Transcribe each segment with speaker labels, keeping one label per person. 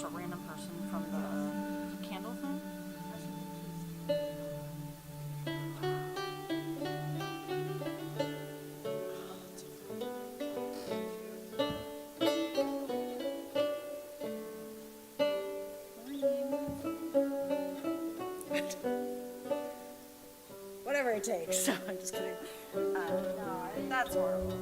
Speaker 1: just a random person from the candle thing. Whatever it takes. I'm just kidding. No, that's horrible.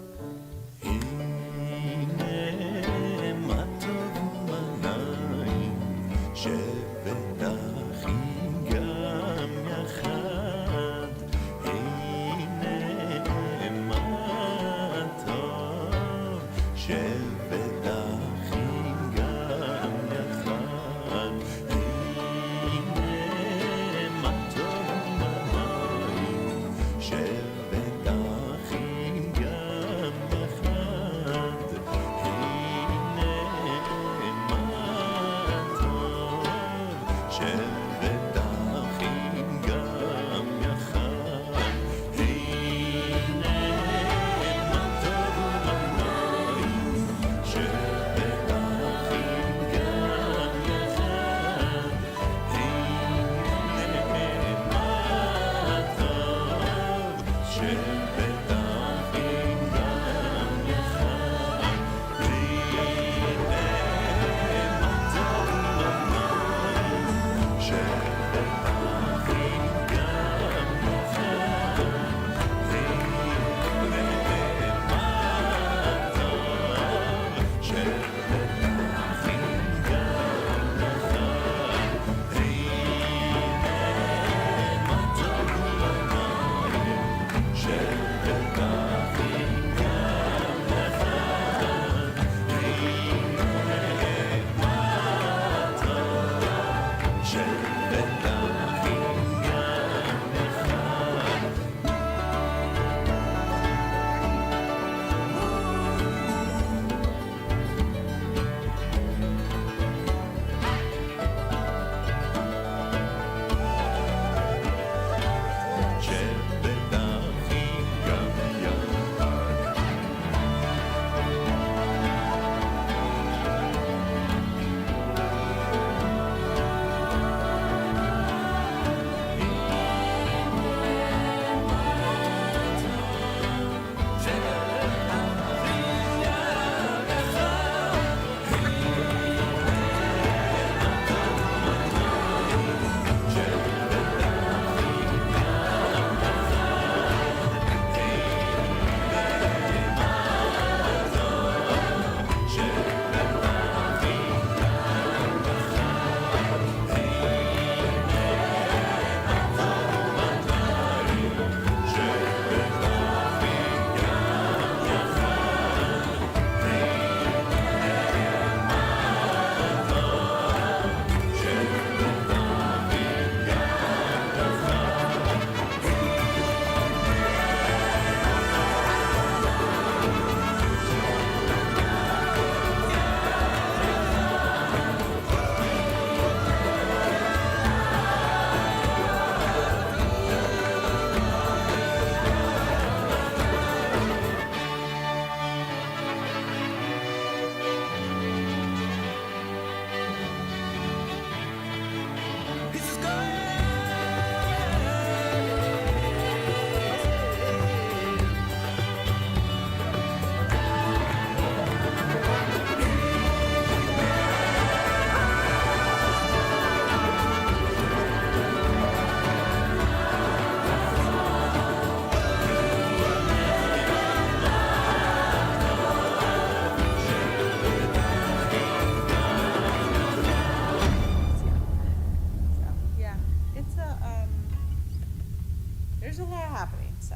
Speaker 1: There's a lot happening, so.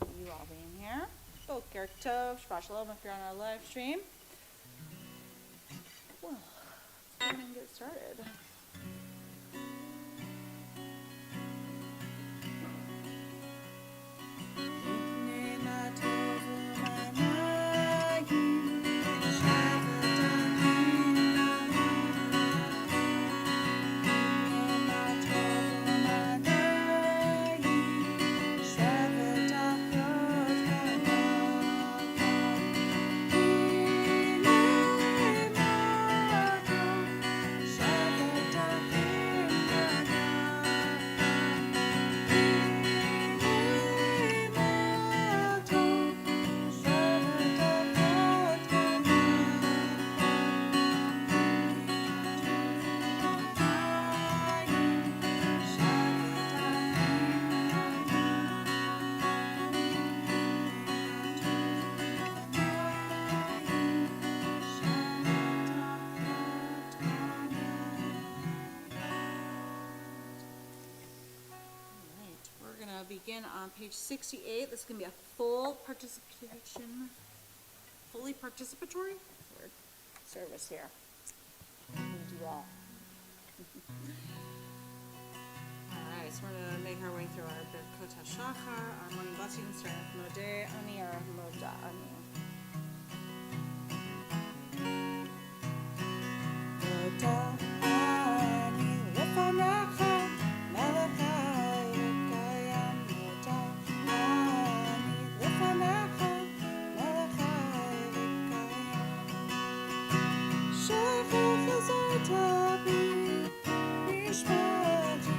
Speaker 1: You all being here. Boker Tov, Shabbat Shalom if you're on our live stream. Well, let's go ahead and get started. begin on page 68. This is going to be a full participation, fully participatory word, service here. We need you all. All right, so we're going to make our way through our Birkot HaShachar, our morning blessing, starting with Modeh Ani or Moda Ani. Moda Ani lefanecha, melech hayim kayam. Moda Ani lefanecha, melech hayim kayam. Shechach chazarta bi mishpati.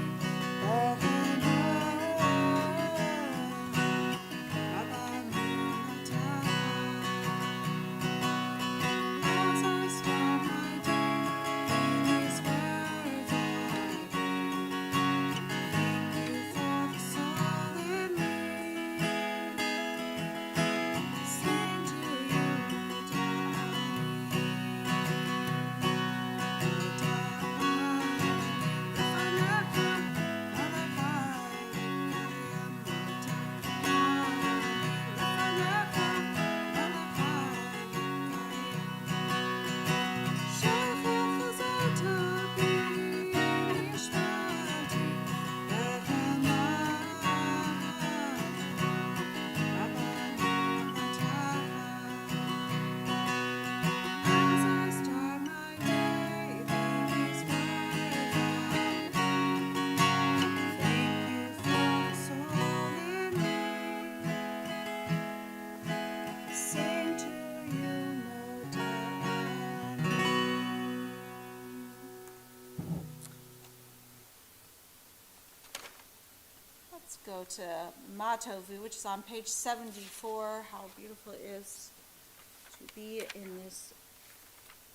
Speaker 1: Let's go to Matovu, which is on page 74. How beautiful it is to be in this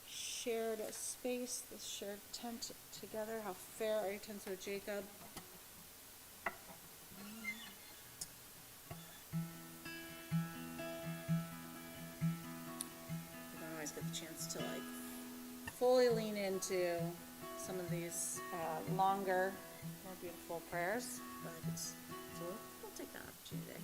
Speaker 1: shared space, this shared tent together. How fair are your tents, O Jacob? You don't always get the chance to fully lean into some of these longer, more beautiful prayers, but we'll take that opportunity.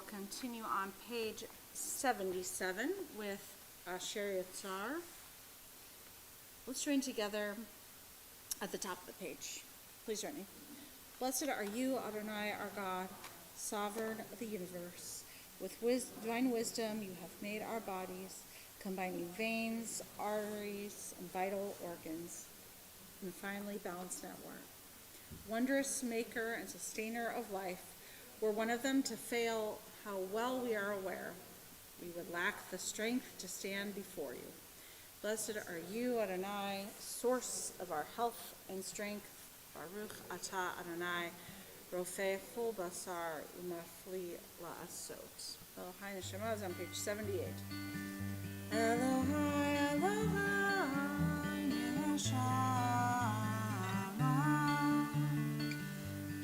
Speaker 1: will continue on page 77 with Asher Yatzar. Let's join together at the top of the page. Please join me. Blessed are you, Adonai, our God, sovereign of the universe. With divine wisdom, you have made our bodies, combining veins, arteries, and vital organs in a finely balanced network. Wondrous maker and sustainer of life, were one of them to fail, how well we are aware, we would lack the strength to stand before you. Blessed are you, Adonai, source of our health and strength. Baruch atah Adonai, rofei chol basar umafli la'asot. Elohai Neshama is on page 78. Elohai, Elohai Neshama,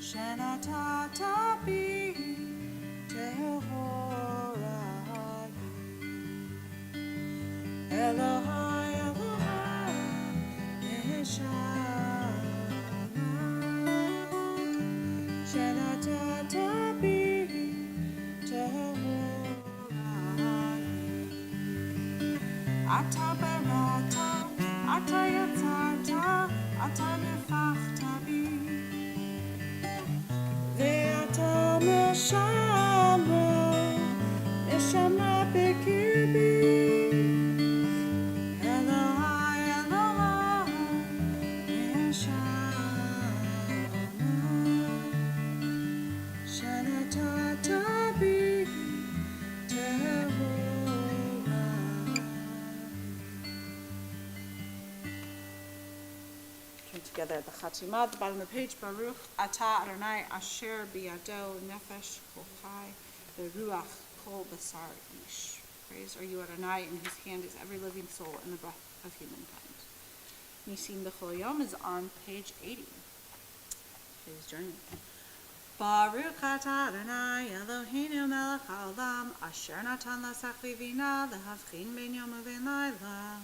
Speaker 1: shenatata bi tehorai. Elohai, Elohai Neshama, shenatata bi tehorai. Ata berata, ata yatzata, ata nefachta bi, ve'ata neshama b'kirbi. Elohai, Elohai Neshama, shenatata bi tehorai. Turn together at the Chatimah at the bottom of the page. Baruch atah Adonai asher biyado nefesh kol chai veruach kol basar ish. Praise are you, Adonai, in whose hand is every living soul and the breath of humankind. Nisim B'chol Yom is on page 80. Please join me. Baruch atah Adonai Eloheinu melech haolam asher natan lasach v'bina lehavchin ben yom u'ben layla.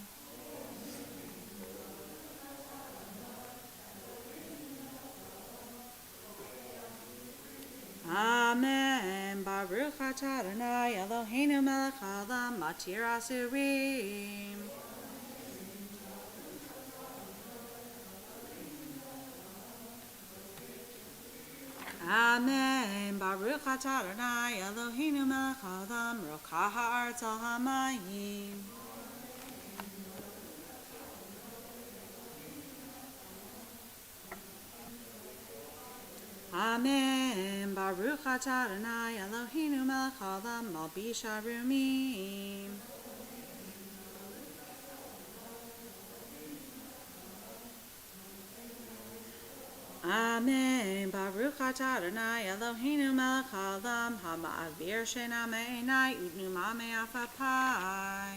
Speaker 1: Amen. Baruch atah Adonai Eloheinu melech haolam matir asurim. Amen. Baruch atah Adonai Eloheinu melech haolam rokah ha'aretz al hamayim. Amen. Baruch atah Adonai Eloheinu melech haolam malbish harumim. Amen. Baruch atah Adonai Eloheinu melech haolam hama'avir shena me'enai u'tnuma me'afapai.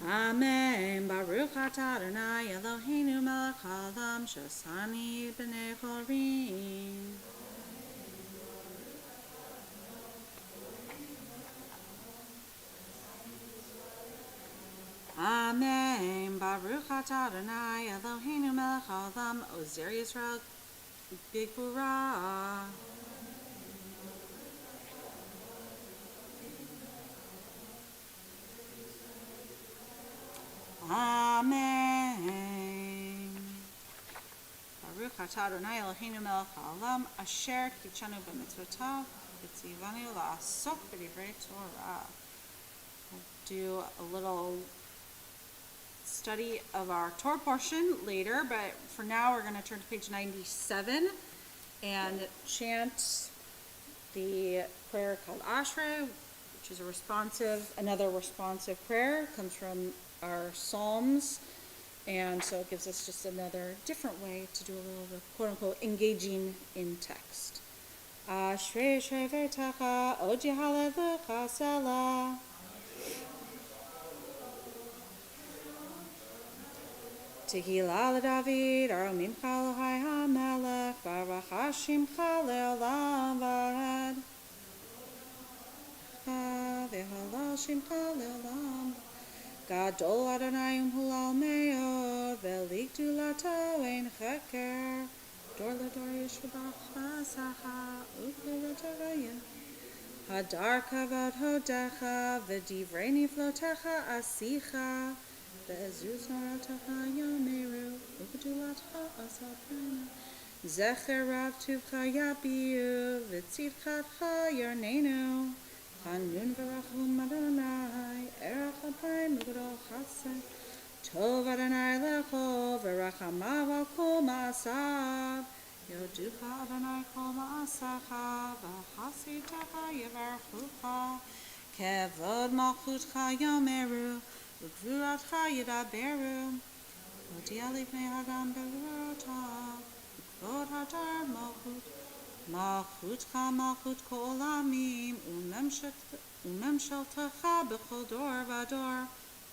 Speaker 1: Amen. Baruch atah Adonai Eloheinu melech haolam shasani b'nei chorim. Amen. Baruch atah Adonai Eloheinu melech haolam ozer Yisrael b'gvura. Amen. Baruch atah Adonai Eloheinu melech haolam asher kitshanu b'mitzvotav v'tzivanu la'asok b'divrei Torah. We'll do a little study of our Torah portion later, but for now we're going to turn to page 97 and chant the prayer called Ashrei, which is another responsive prayer. It comes from our Psalms, and so it gives us just another different way to do a little bit, quote unquote, engaging in text. Ashrei shevetecha od yehalevecha selah. Tehillah LeDavid, Aromimcha Elohai HaMelech, Baruch Hashimcha Le'olam Va'ad. Ve'halal Shimcha Le'olam. Gadol Adonai Umhulal Meod, velik dulato ein cheker. Dor lador yeshvach chasacha u'levatagaya. Hadar kavod hodecha v'divrei niflotecha asicha. Ve'ezuz naratacha yomeru u'gedulatcha asapena. Zecher rav tuvcha yabiu v'tzivchatcha yarnenu. Chanun v'rachum Adonai erach apayim u'gedol chased. Tov Adonai lecho v'rachamav al kol ma'asav. Yoducha Adonai kol ma'asacha v'chasitecha yivarchucha. Kevod malchutcha yomeru u'gvuratcha yidaberu. Hodia lifnei hagam be'gvurotav u'kvod hadar malchut. Malchutcha malchut kol olamim u'memsheltecha b'chol dor v'ador.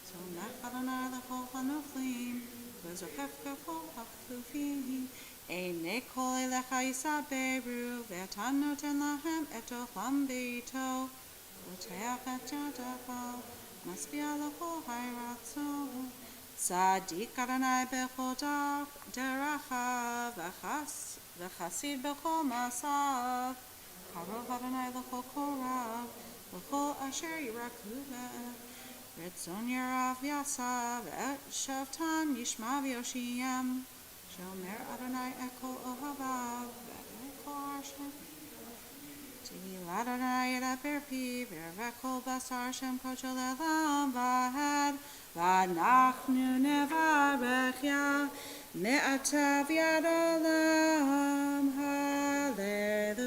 Speaker 1: Sonech Adonai lechol hanochlim v'zokefka kol hachufim. Einei kol elecha yisaberu ve'ata noten lahem et ochlam beito. Poteach et yadecha maspia lechol hayratzo. Tzadik Adonai bechol deracha v'chasid bechol masav. Karov Adonai lechol korav v'chol asher yirakuve. Retzon yarav yasav et shavtan yishma v'yoshiyem. Shomer Adonai ekol ohavav ve'ekol Hashem. Tehillah Adonai yedaber pi v'ervekol basar Shem kochel elam v'hed. V'anachnu nevarech ya me'atav yad olam. Hallelujah.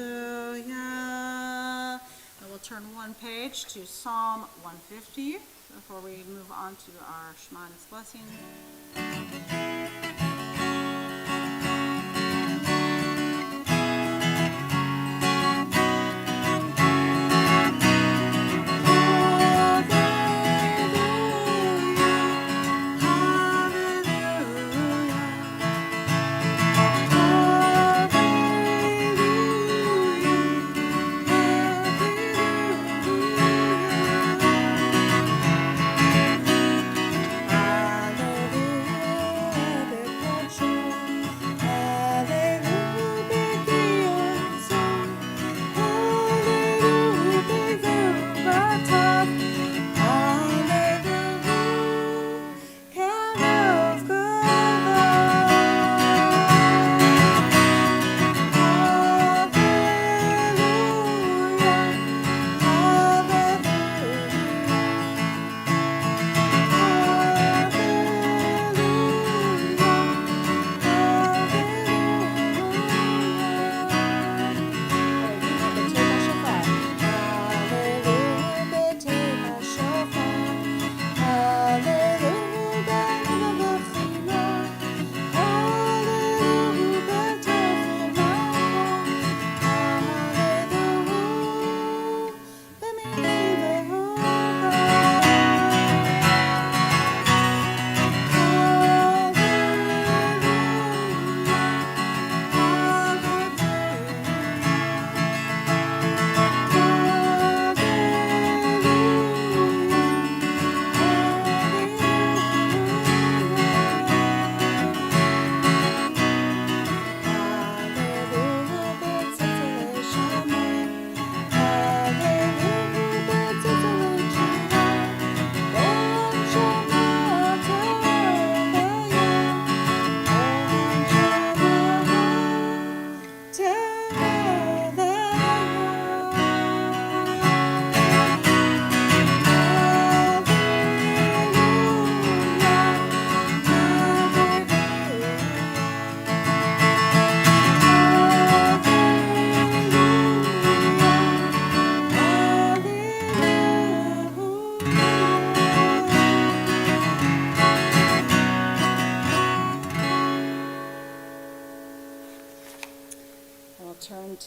Speaker 1: And we'll turn one page to Psalm 150 before we move on to our Shemanis blessing.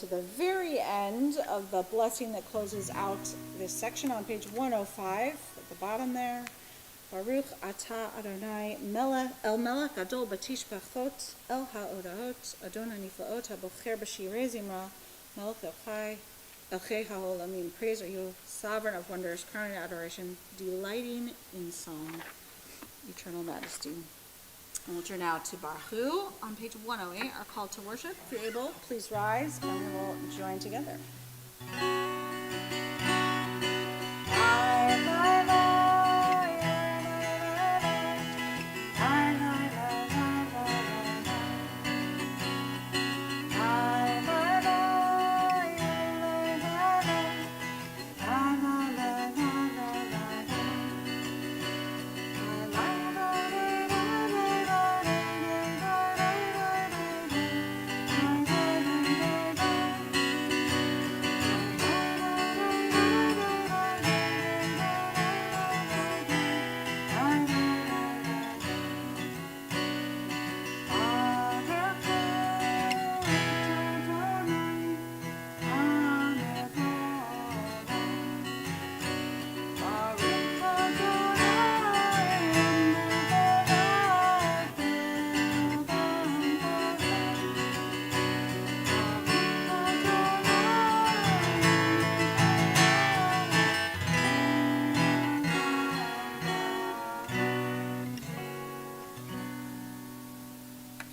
Speaker 1: To the very end of the blessing that closes out this section on page 105 at the bottom there. Baruch atah Adonai el melech gadol batishbachot el ha'odahot Adonai niflaot habocher b'shirei zimra melech elchai elchei ha'olamim. Praise are you, sovereign of wonders, crowning adoration, delighting in song, eternal majesty. And we'll turn now to Baruch on page 108, our call to worship. If you're able, please rise and we will join together.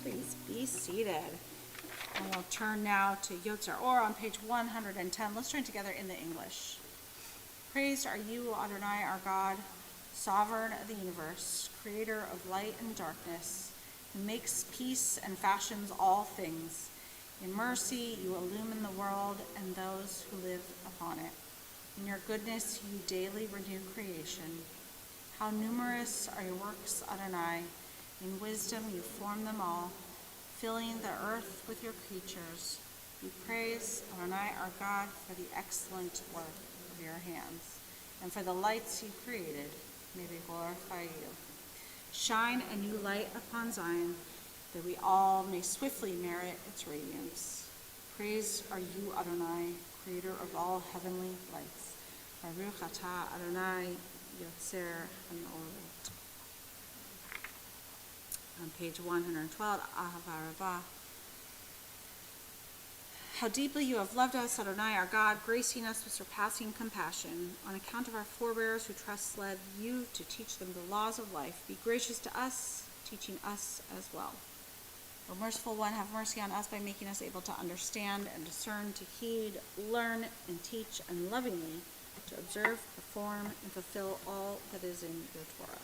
Speaker 1: Please be seated. And we'll turn now to Yotzer Or on page 110. Let's join together in the English. Praised are you, Adonai, our God, sovereign of the universe, creator of light and darkness, who makes peace and fashions all things. In mercy you illumine the world and those who live upon it. In your goodness you daily renew creation. How numerous are your works, Adonai. In wisdom you form them all, filling the earth with your creatures. We praise, Adonai, our God, for the excellent work of your hands, and for the lights you created. May we glorify you. Shine a new light upon Zion, that we all may swiftly merit its radiance. Praise are you, Adonai, creator of all heavenly lights. Baruch atah Adonai, Yotzer Hanorot. On page 112, Ahava Rabbah. How deeply you have loved us, Adonai, our God, gracing us with surpassing compassion. On account of our forebears who led you to teach them the laws of life, be gracious to us, teaching us as well. O merciful one, have mercy on us by making us able to understand and discern, to heed, learn, and teach, and lovingly to observe, perform, and fulfill all that is in your Torah.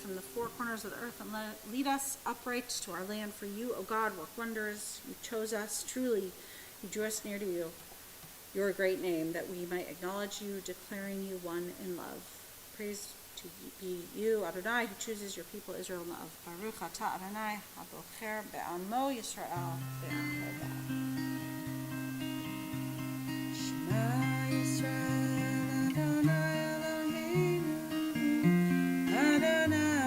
Speaker 1: From the four corners of the earth, and lead us upright to our land. For you, O God, work wonders. You chose us. Truly, you drew us near to you, your great name, that we might acknowledge you, declaring you one in love. Praise to be you, Adonai, who chooses your people Israel in love. Baruch atah Adonai, habocher be'amo Yisrael be'ahodah. Shema Yisrael Adonai Eloheinu, Adonai.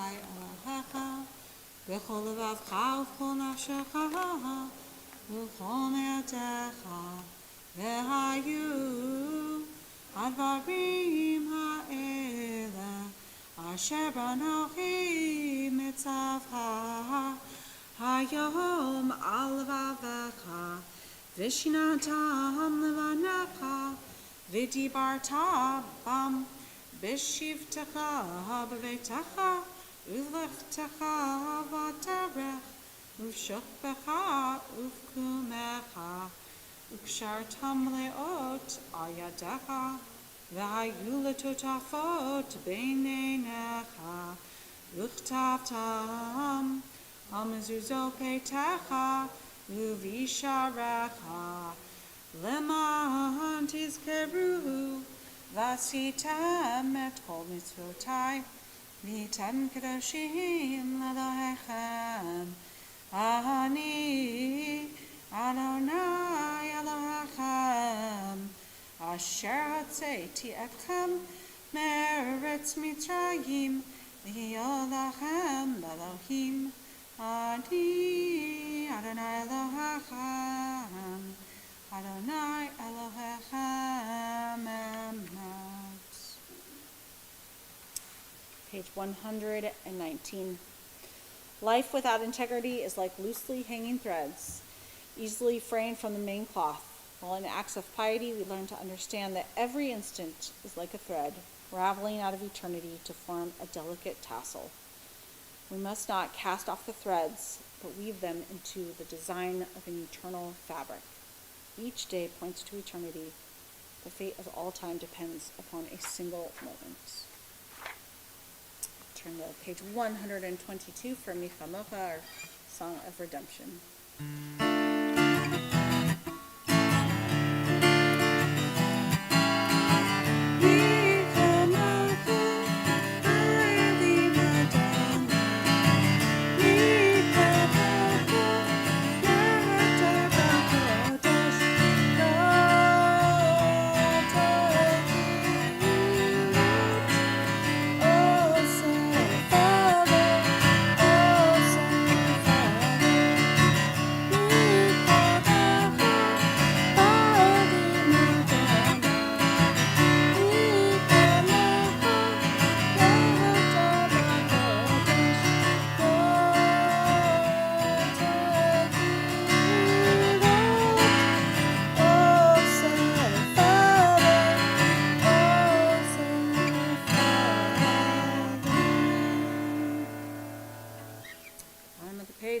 Speaker 1: Elohecha b'chol levavcha u'b'chol nafshecha u'b'chol me'atecha v'hayu advarim ha'ele asher b'anochi mitzavcha hayom al levavecha v'shinatam levanecha v'dibarta bam b'shivtecha b'veitecha u'lechtecha v'aterech u'v'shokbecha u'v'kumecha u'kshartam le'ot al yadecha v'hayu letotafot b'neinecha u'chtavtam amezuzot peitecha u'visharecha leman tizkeru v'asitem et kol mitzvotai v'tem kedoshim l'Elohechem ani Adonai Elohechem asher hotzeti etchem me'eretz Mitzrayim v'hiyod lachem Elohim ani Adonai Elohechem Adonai Elohechem Emet. Page 119. Life without integrity is like loosely hanging threads, easily fraying from the main cloth. While in acts of piety, we learn to understand that every instant is like a thread, raveling out of eternity to form a delicate tassel. We must not cast off the threads, but weave them into the design of an eternal fabric. Each day points to eternity. The fate of all time depends upon a single moment. Turn to page 122 for Micha Mocha, our Song of Redemption.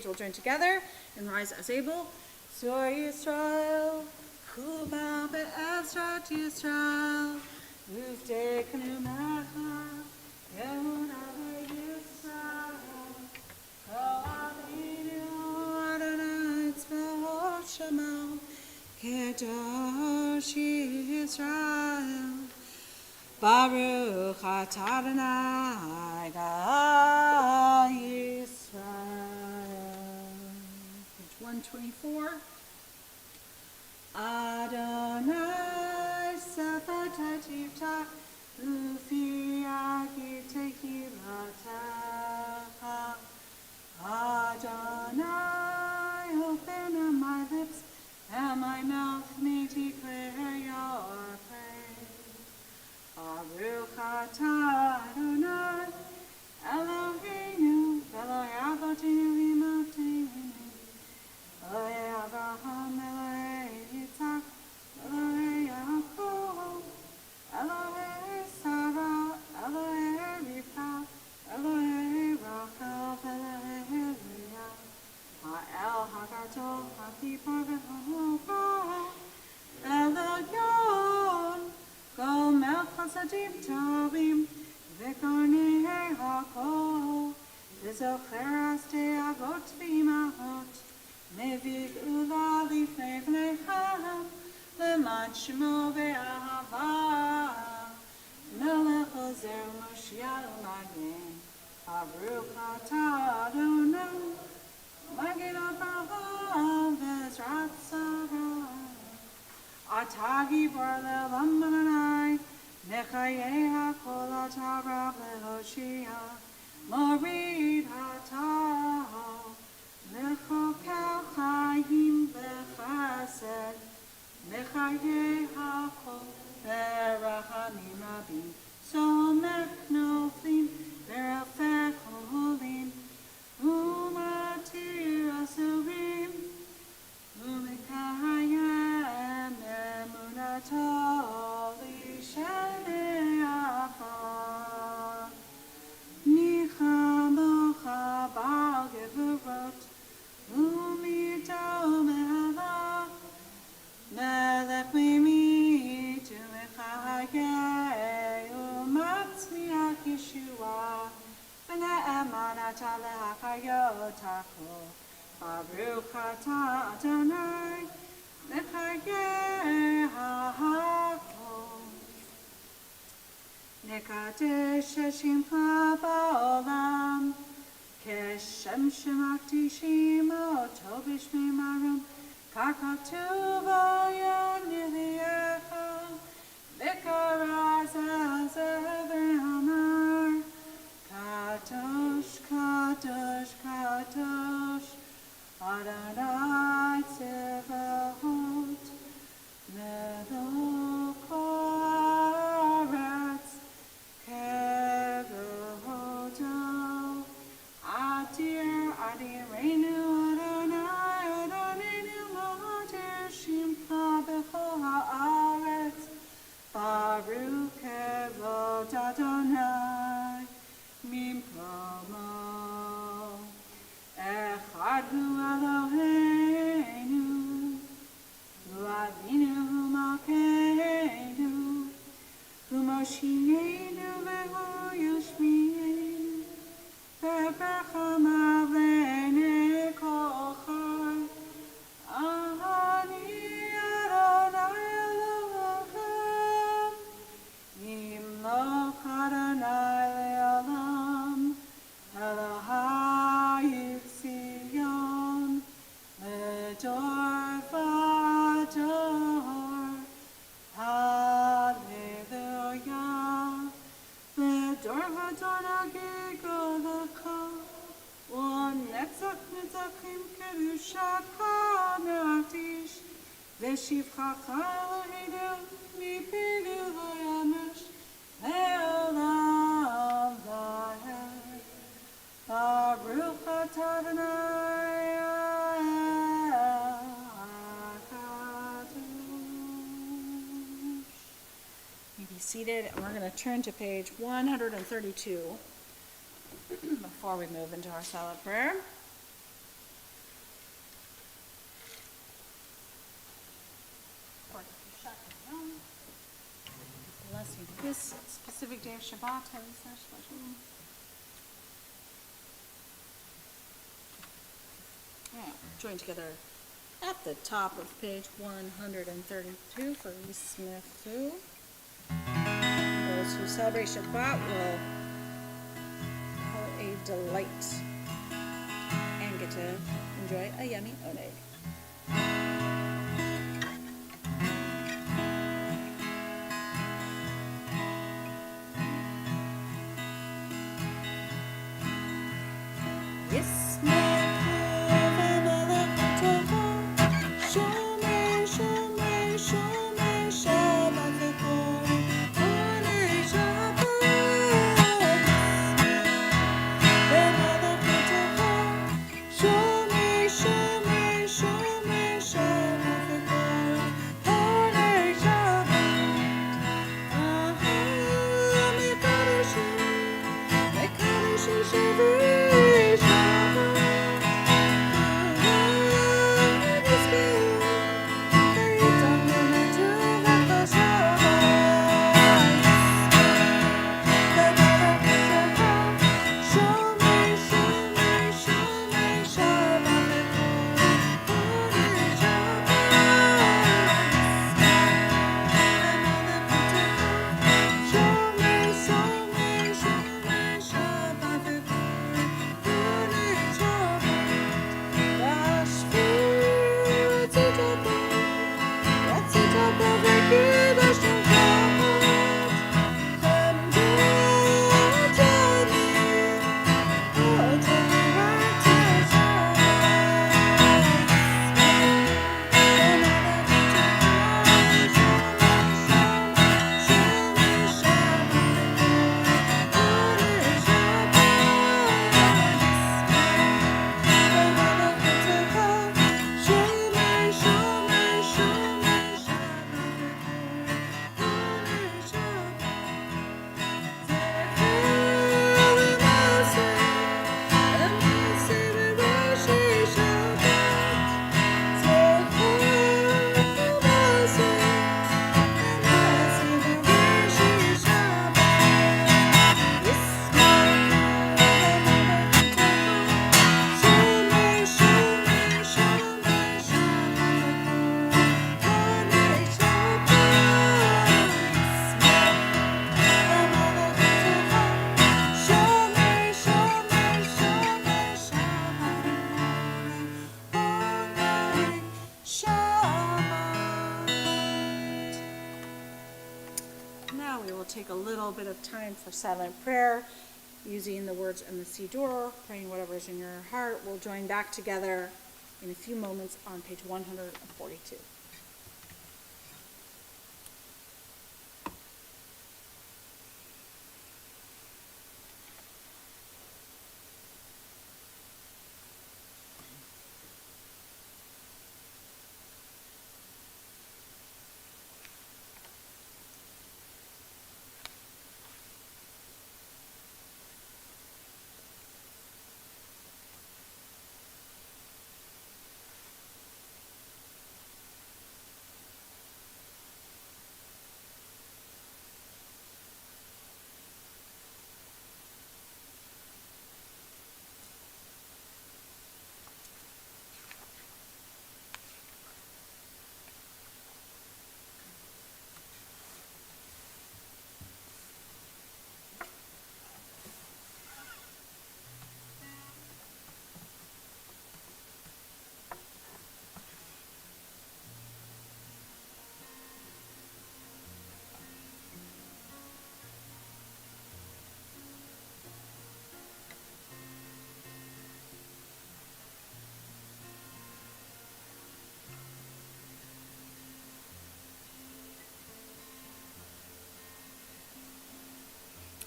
Speaker 1: We'll join together and rise as able. Sur Yisrael, Kuba be'ezrat Yisrael, Uvdekanu mecha, Yehuda Yisrael, Ko'alinu Adonai tzva'ot Shemo, Kedosh Yisrael, Baruch atah Adonai Gal Yisrael. 124. Adonai Sefer Tifta Ufi Agite Hilatecha. Adonai, open my lips and my mouth may declare your praise. Baruch atah Adonai Eloheinu Eloi Avotinu v'Imotenu Eloi Avraham, Eloi Yitzhak, Eloi Yaakov, Eloi Sarah, Eloi Rivka, Eloi Rachel, Eloi Leah, Ha'el Hagadol, HaKipor v'Hanoka, Elyon, Gomel Chasadim Tovim, V'kornei HaKol, V'zocher Astei Avot v'Imahot, Mevig ula lifnei v'nechem, leman shemo ve'ahava, melech ozer Moshiach magen, Baruch atah Adonai, magen Avraham v'ezrat Sarah, atah gibor le'olam Adonai, mechayei hakol atah rav le'hoshia, מוריד הטהור, מחוקר חיים וחסד, מחיי הכל ברחמים רבים, סומך נופלים ורפא חולים, ומתיר אסורים, ומקיים אמונתו לשני עפר. ניחמוך בעל גבורות, ומיתו מהלך, מלך ממית ומחיה ומצמיח ישועה, ונאמן אתה להחיות הכל. ברוך אתה אדוני, לחיי הכל. נקדש את שמך בעולם, כשם שמקדישים אותו בשמי מרום, כך כתוב ינהיך, וקרא זה ואמר, קדוש, קדוש, קדוש, אדוני צבאות, מלך כל הארץ, כבודו, אדיר אדירנו אדוני, אדוננו מאדיר שמך בכל הארץ, ברוך כבוד אדוני ממקומו. אחד הוא אלוהינו, הוא אבינו, הוא מלכנו, הוא מושיענו והוא ישמיענו, ברחמיו לעיני כל חי. אני אדוני אלוהיכם, ימלוך אדוני לעולם, אלוהי ציון, לדור ודור. הללויה. לדור ודור נגיגו לך, ונצח נצחים קדושתך נקדיש, ושבחך אלוהינו מפינו לא ימש, לעולם ועד. ברוך אתה אדוני הקדוש. You be seated, and we're going to turn to page 132 before we move into our silent prayer. Blessing this specific day of Shabbat. Join together at the top of page 132 for Reese Smith too. Those who celebrate Shabbat will call it a delight and get to enjoy a yummy oneg. take a little bit of time for silent prayer, using the words in the Siddur, praying whatever's in your heart. We'll join back together in a few moments on page 142.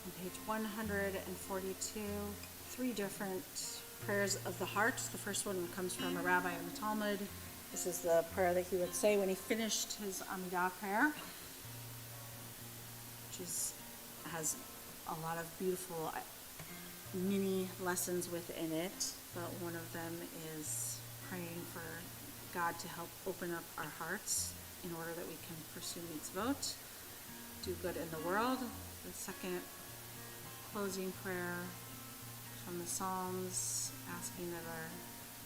Speaker 1: On page 142, three different prayers of the heart. The first one comes from a rabbi in the Talmud. This is the prayer that he would say when he finished his Amidah prayer, which has a lot of beautiful mini lessons within it, but one of them is praying for God to help open up our hearts in order that we can pursue mitzvot, do good in the world. The second closing prayer from the Psalms, asking that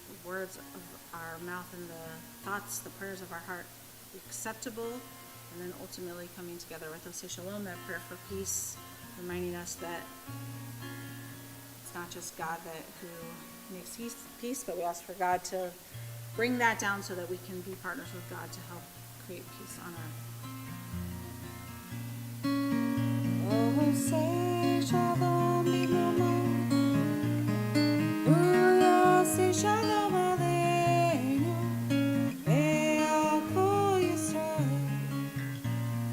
Speaker 1: the words of our mouth and the thoughts, the prayers of our heart be acceptable, and then ultimately coming together with Oseh Shalom, that prayer for peace, reminding us that it's not just God who makes peace, but we ask for God to bring that down so that we can be partners with God to help create peace on earth. Oseh Shalom Oseh Shalom Aleinu Ve'al Kol Yisrael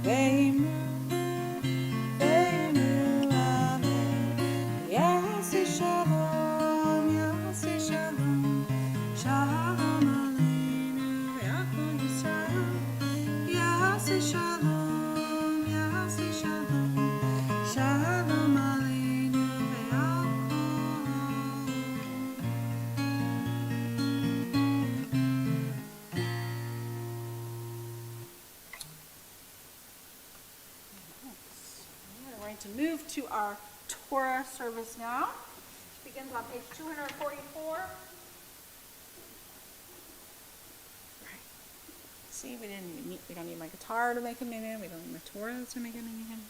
Speaker 1: Ve'imnu Amen. Yaseh Shalom Shalom Aleinu Ve'al Kol Yisrael Yaseh Shalom Shalom Aleinu Ve'al We're going to move to our Torah service now. It begins on page 244. See, we don't need my guitar to make a minute. We don't need my Torah to make a minute.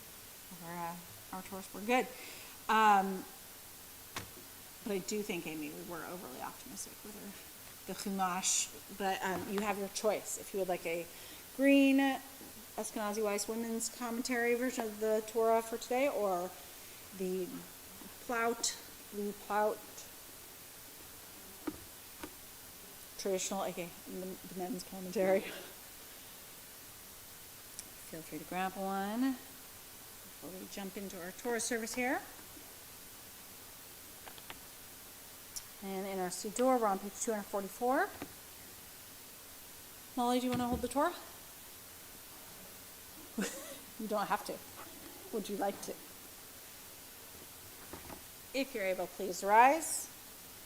Speaker 1: Our Torahs were good. But I do think, Amy, we were overly optimistic with the Chumash. But you have your choice. If you would like a green Ashkenazi Weiss Women's Commentary version of the Torah for today, or the blue Plout traditional, aka the men's commentary. Feel free to grab one before we jump into our Torah service here. And in our Siddur, we're on page 244. Molly, do you want to hold the Torah? You don't have to. Would you like to? If you're able, please rise.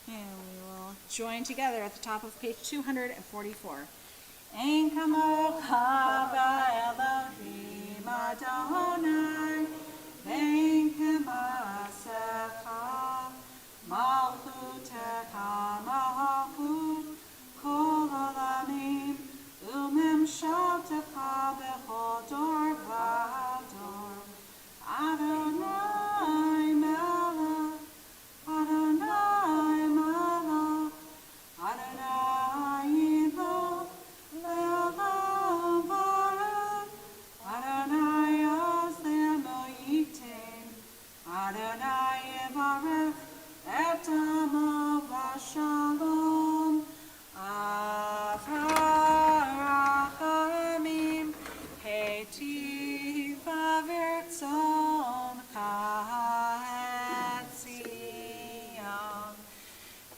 Speaker 1: And we will join together at the top of page 244. Ein kamocha ba'elohim Adonai, ein k'ma'asecha, malchutecha malchut kol olamim, u'memshaltecha b'chol dor v'dor. Adonai melech, Adonai melech, Adonai Elo, le'olam varech, Adonai os le'elohim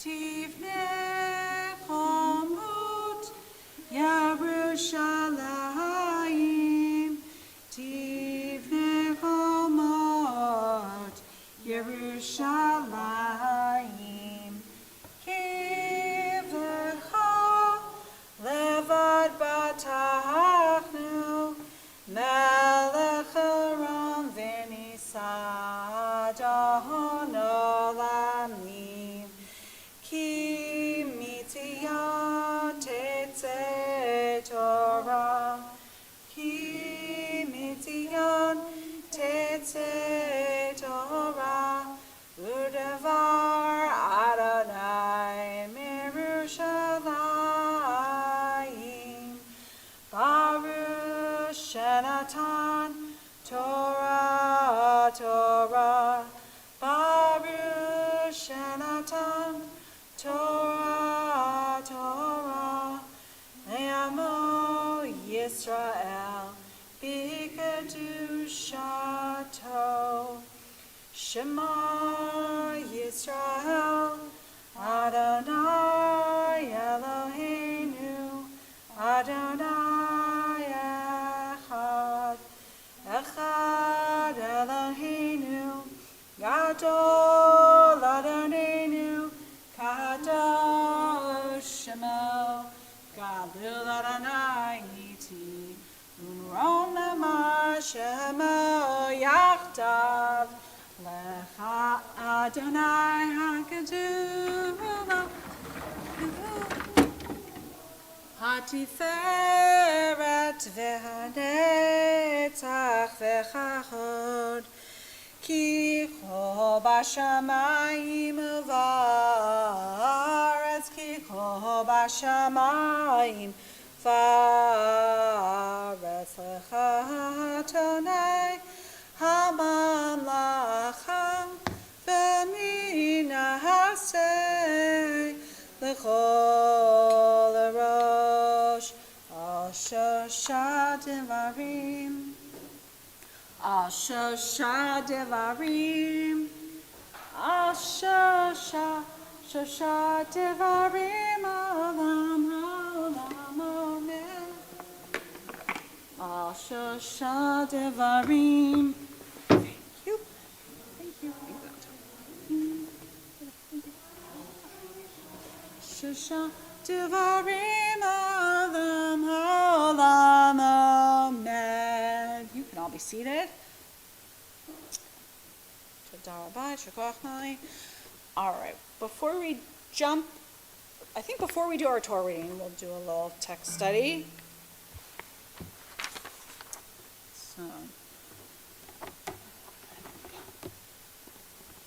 Speaker 1: Tivnei Chomot Yerushalayim, Tivnei Chomot Yerushalayim, Kivecha levad batachnu, Melech Aram v'nisad Adon olamim, Ki mitiyah tetzeh Torah, Ki mitiyah tetzeh Torah, U'devar Adonai mirushalayim, Baruch Shenatan Torah, Torah, Baruch Shenatan Torah, Torah, Ne'amo Yisrael B'kedushato, Shema Yisrael Adonai Eloheinu Adonai Echad, Echad Eloheinu Gadol Adonenu Kadosh Shemo, Gadol Adonai Iti Umron Lema Shemo Yachdav Lecha Adonai HaGadol Hatiferet v'hanetzach v'chachod, Ki cho b'shamayim v'aretz, Ki cho b'shamayim v'aretz, Lecha Adonai hamamlacha v'minaseh l'chol arosh al shosha devarim, al shosha devarim, al shosha devarim, olam olam omer, al shosha devarim. Thank you. Thank you. Shosha devarim, olam olam omer. You can all be seated. All right, before we jump, I think before we do our Torah reading, we'll do a little text study. So,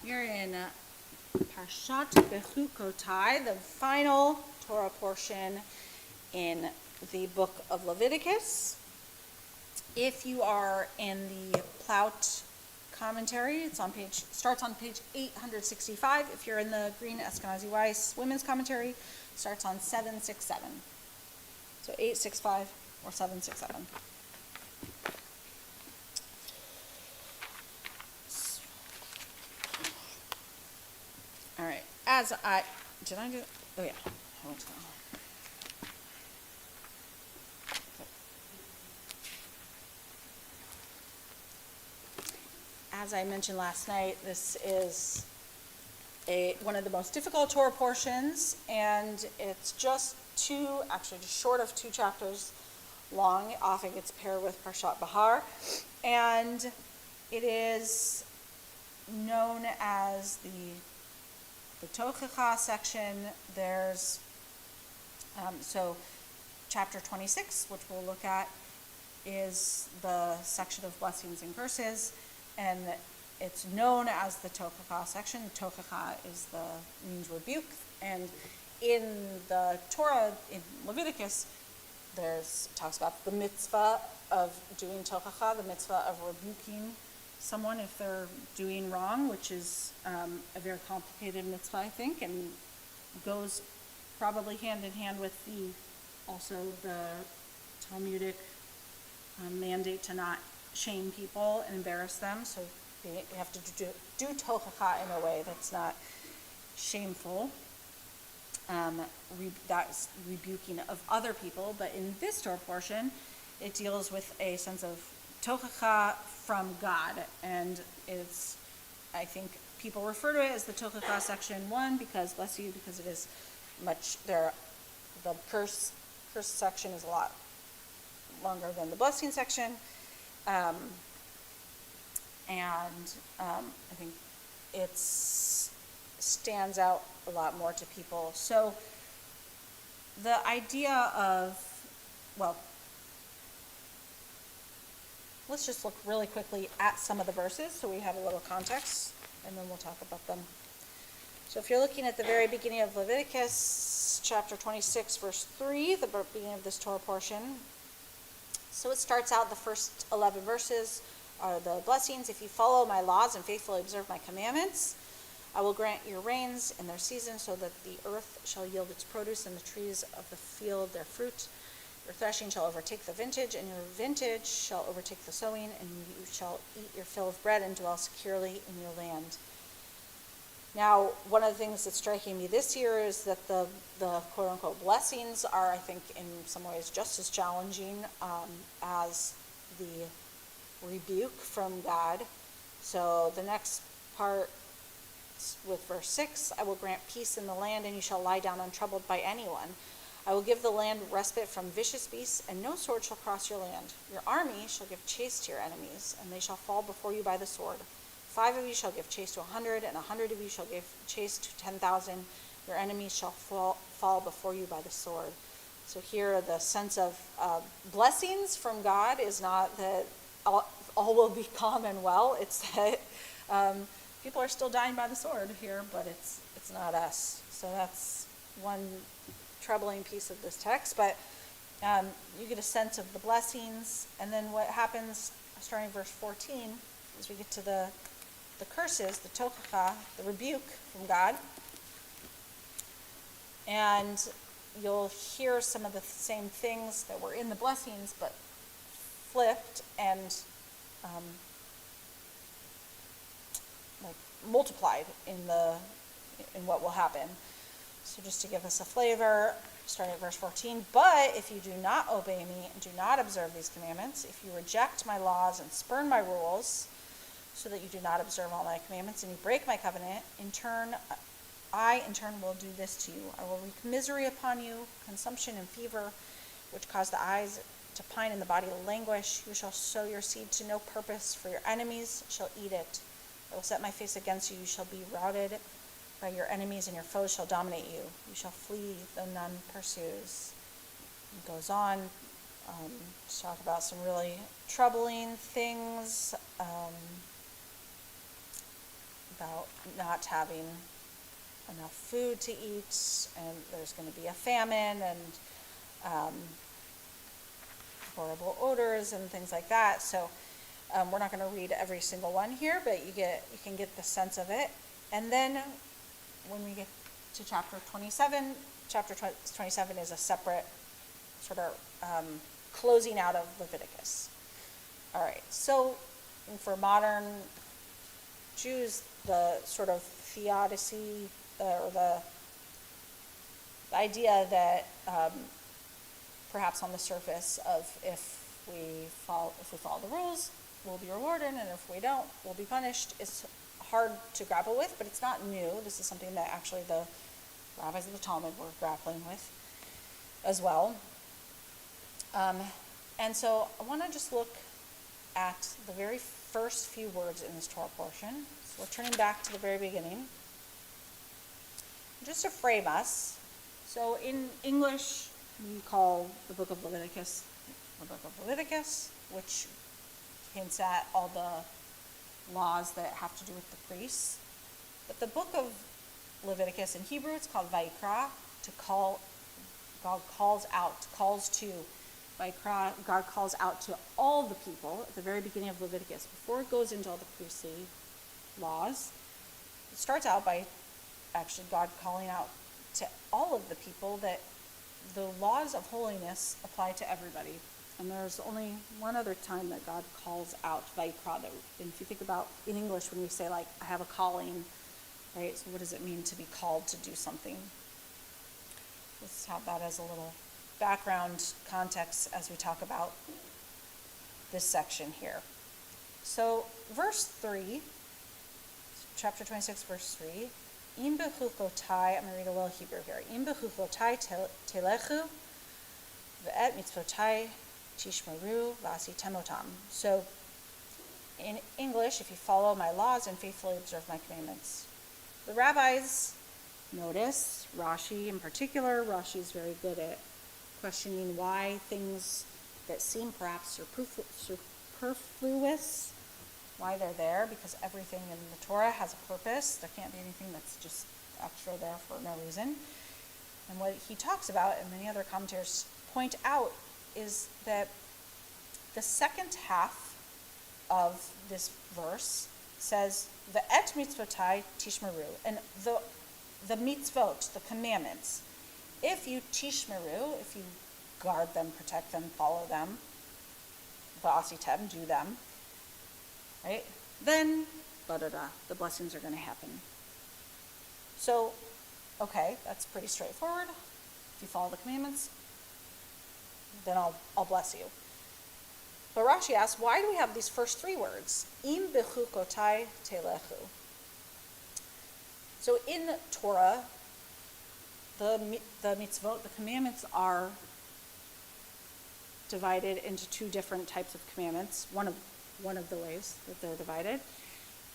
Speaker 1: we're in Parshat Bechukotai, the final Torah portion in the book of Leviticus. If you are in the Plaut commentary, starts on page 865. If you're in the Green Eskenazi Weiss Women's Commentary, starts on 767. So 865 or 767. All right, did I do it? Oh yeah, I went to that one. As I mentioned last night, this is one of the most difficult Torah portions, and it's just short of 2 chapters long. It often gets paired with Parshat Bahar, and it is known as the Tochacha section. There's so chapter 26, which we'll look at, is the section of blessings and curses, and it's known as the Tochacha section. Tochacha means rebuke, and in the Torah, in Leviticus, talks about the mitzvah of doing Tochacha, the mitzvah of rebuking someone if they're doing wrong, which is a very complicated mitzvah, I think, and goes probably hand in hand with the Talmudic mandate to not shame people and embarrass them. So you have to do tochacha in a way that's not shameful. that's rebuking of other people. But in this Torah portion, it deals with a sense of tochacha from God, and it's, I think people refer to it as the tochacha section 1 because, bless you, because it is much there. The curse section is a lot longer than the blessing section, and I think it stands out a lot more to people. So the idea of, well, let's just look really quickly at some of the verses so we have a little context, and then we'll talk about them. So if you're looking at the very beginning of Leviticus, chapter 26, verse 3, the beginning of this Torah portion. So it starts out, the first 11 verses are the blessings. If you follow my laws and faithfully observe my commandments, I will grant your rains in their season so that the earth shall yield its produce and the trees of the field their fruit. Your threshing shall overtake the vintage, and your vintage shall overtake the sowing, and you shall eat your fill of bread and dwell securely in your land. Now, one of the things that's striking me this year is that the quote-unquote blessings are, I think, in some ways just as challenging as the rebuke from God. So the next part with verse 6, I will grant peace in the land, and you shall lie down untroubled by anyone. I will give the land respite from vicious beasts, and no sword shall cross your land. Your army shall give chase to your enemies, and they shall fall before you by the sword. 5 of you shall give chase to 100, and 100 of you shall give chase to 10,000. Your enemies shall fall before you by the sword. So here the sense of blessings from God is not that all will be calm and well. It's that people are still dying by the sword here, but it's not us. So that's one troubling piece of this text. But you get a sense of the blessings, and then what happens, starting in verse 14, as we get to the curses, the tochacha, the rebuke from God. And you'll hear some of the same things that were in the blessings, but flipped and like multiplied in what will happen. So just to give us a flavor, starting at verse 14, but if you do not obey me and do not observe these commandments, if you reject my laws and spurn my rules, so that you do not observe all my commandments, and you break my covenant, I in turn will do this to you. I will wreak misery upon you, consumption and fever, which cause the eyes to pine and the body to languish. You shall sow your seed to no purpose, for your enemies shall eat it. I will set my face against you. You shall be routed by your enemies, and your foes shall dominate you. You shall flee, though none pursues. It goes on to talk about some really troubling things, about not having enough food to eat, and there's going to be a famine, and horrible odors and things like that. So we're not going to read every single one here, but you can get the sense of it. And then when we get to chapter 27, chapter 27 is a separate sort of closing out of Leviticus. All right, so for modern Jews, the sort of theodicy, or the idea that perhaps on the surface of if we follow the rules, we'll be rewarded, and if we don't, we'll be punished, is hard to grapple with, but it's not new. This is something that actually the rabbis of the Talmud were grappling with as well. And so I want to just look at the very first few words in this Torah portion. So we're turning back to the very beginning. Just to frame us, so in English, we call the book of Leviticus the book of Leviticus, which hints at all the laws that have to do with the priests. But the book of Leviticus in Hebrew, it's called Vayikra, God calls to Vayikra, God calls out to all the people at the very beginning of Leviticus, before it goes into all the priestly laws. It starts out by actually God calling out to all of the people that the laws of holiness apply to everybody. And there's only one other time that God calls out Vayikra. And if you think about in English, when we say, like, I have a calling, right? So what does it mean to be called to do something? let's have that as a little background context as we talk about this section here. So verse 3, chapter 26, verse 3, Im bechuchotai, I'm going to read a little Hebrew here. Im bechuchotai telechu, ve'et mitzvotai tishmeru v'asi temotam. So in English, if you follow my laws and faithfully observe my commandments. The rabbis notice, Rashi in particular, Rashi is very good at questioning why things that seem perhaps superfluous, why they're there, because everything in the Torah has a purpose. There can't be anything that's just extra there for no reason. And what he talks about, and many other commentators point out, is that the second half of this verse says, Ve'et mitzvotai tishmeru, and the mitzvot, the commandments, if you tishmeru, if you guard them, protect them, follow them, va'asitem, do them, right, then the blessings are going to happen. So, okay, that's pretty straightforward. If you follow the commandments, then I'll bless you. But Rashi asks, why do we have these first three words? Im bechukotai telechu. So in Torah, the mitzvot, the commandments are divided into two different types of commandments. One of the ways that they're divided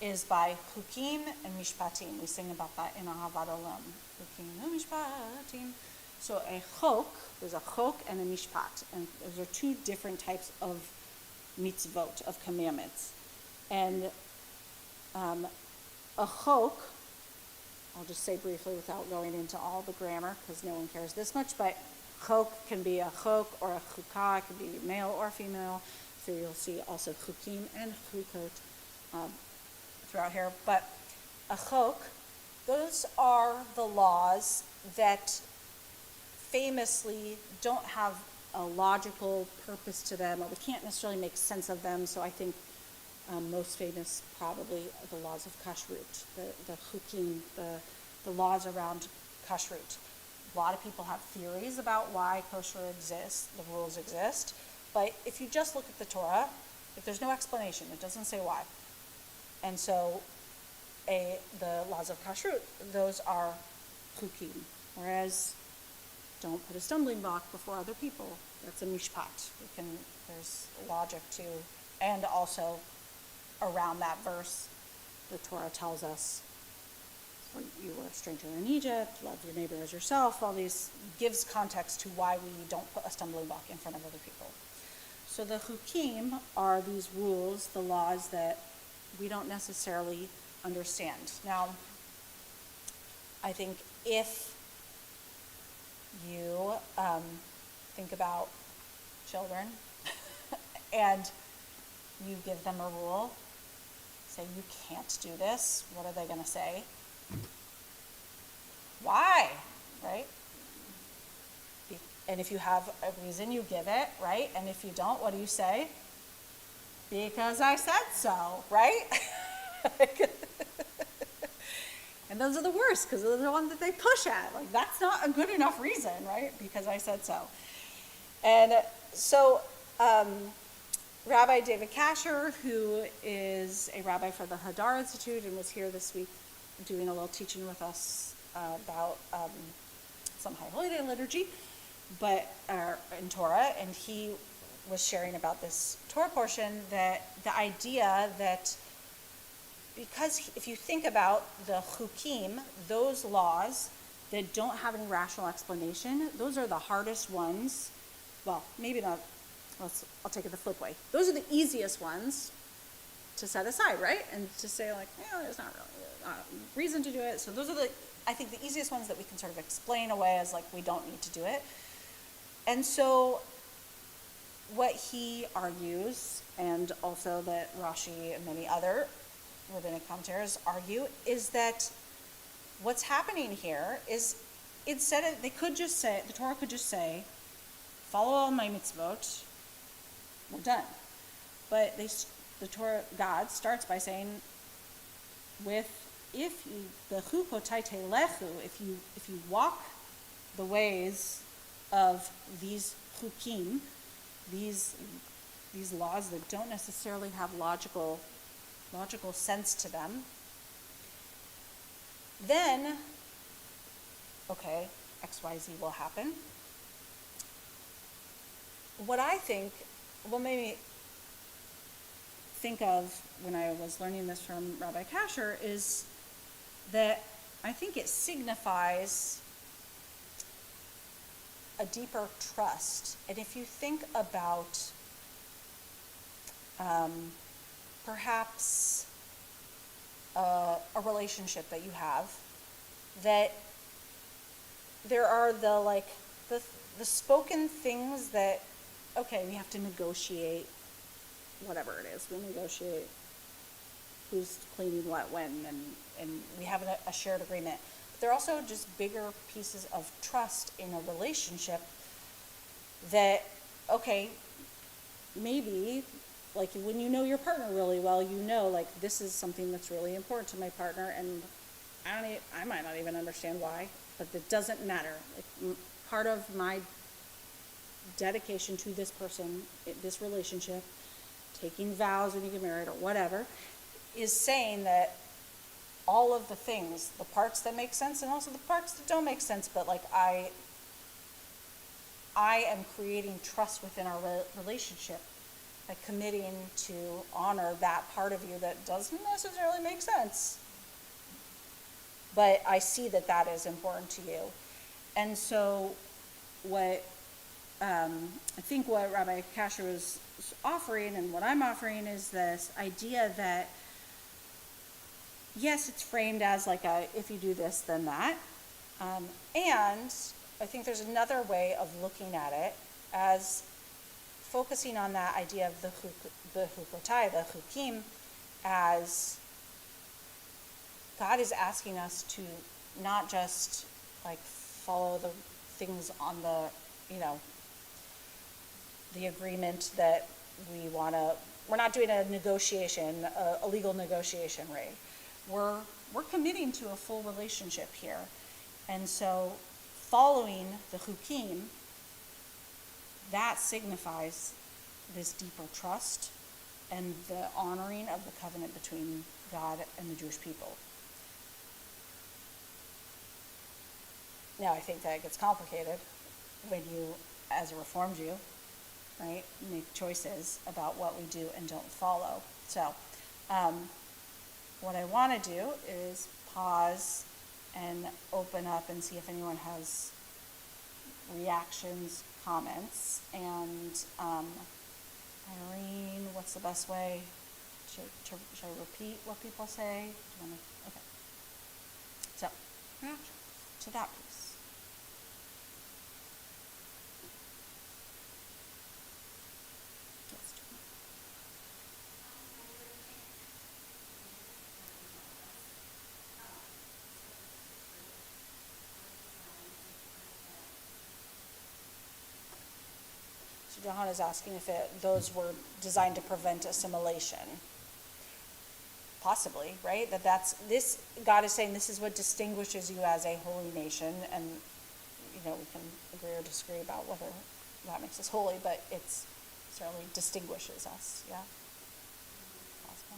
Speaker 1: is by chukim and mishpatim. We sing about that in Ahavat Olam. Chukim and mishpatim. So a chok, there's a chok and a mishpat, and those are two different types of mitzvot, of commandments. And a chok, I'll just say briefly without going into all the grammar because no one cares this much, but chok can be a chok or a chukah, it can be male or female. So you'll see also chukim and chukot throughout here. But a chok, those are the laws that famously don't have a logical purpose to them, or we can't necessarily make sense of them. So I think most famous probably are the laws of kashrut, the chukim, the laws around kashrut. A lot of people have theories about why kosher exists, the rules exist. But if you just look at the Torah, if there's no explanation, it doesn't say why. And so the laws of kashrut, those are chukim. Whereas don't put a stumbling block before other people. That's a mishpat. There's logic to, and also around that verse, the Torah tells us, when you were a stranger in Egypt, love your neighbor as yourself, all these gives context to why we don't put a stumbling block in front of other people. So the chukim are these rules, the laws that we don't necessarily understand. Now, I think if you think about children and you give them a rule, say you can't do this, what are they going to say? Why? Right? And if you have a reason, you give it, right? And if you don't, what do you say? Because I said so, right? And those are the worst, because those are the ones that they push at. Like, that's not a good enough reason, right? Because I said so. And so Rabbi David Kasher, who is a rabbi for the Hadar Institute and was here this week doing a little teaching with us about some high holiday liturgy, but in Torah, and he was sharing about this Torah portion, that the idea that because if you think about the chukim, those laws that don't have any rational explanation, those are the hardest ones. Well, maybe not. I'll take it the flip way. Those are the easiest ones to set aside, right? And to say like, there's not really reason to do it. So those are I think the easiest ones that we can sort of explain away as like we don't need to do it. And so what he argues, and also that Rashi and many other rabbinic commentators argue, is that what's happening here is instead of, they could just say, the Torah could just say, follow all my mitzvot, we're done. But the Torah, God starts by saying, if you walk the ways of these chukim, these laws that don't necessarily have logical sense to them, then, okay, XYZ will happen. What I think, what made me think of when I was learning this from Rabbi Kasher is that I think it signifies a deeper trust. And if you think about perhaps a relationship that you have, that there are the spoken things that, okay, we have to negotiate whatever it is. We negotiate who's cleaning what when, and we have a shared agreement. But there are also just bigger pieces of trust in a relationship that, okay, maybe, like when you know your partner really well, you know, like, this is something that's really important to my partner, and I might not even understand why, but it doesn't matter. Like, part of my dedication to this person, this relationship, taking vows when you get married or whatever, is saying that all of the things, the parts that make sense and also the parts that don't make sense, but like I am creating trust within our relationship by committing to honor that part of you that doesn't necessarily make sense. But I see that that is important to you. And so what I think what Rabbi Kasher was offering and what I'm offering is this idea that, yes, it's framed as like a, if you do this, then that. And I think there's another way of looking at it as focusing on that idea of the hukotai, the chukim, as God is asking us to not just like follow the things on the, the agreement that we're not doing a negotiation, a legal negotiation, right? We're committing to a full relationship here. And so following the chukim, that signifies this deeper trust and the honoring of the covenant between God and the Jewish people. Now, I think that gets complicated when you, as a Reformed Jew, right, make choices about what we do and don't follow. So, what I want to do is pause and open up and see if anyone has reactions, comments, and Irene, what's the best way? Should I repeat what people say? Do you want to? Okay. So, reaction to that piece. Yes. So Johan is asking if those were designed to prevent assimilation. Possibly, right? That's this. God is saying this is what distinguishes you as a holy nation, and we can agree or disagree about whether that makes us holy, but it's certainly distinguishes us. Yeah. Possible.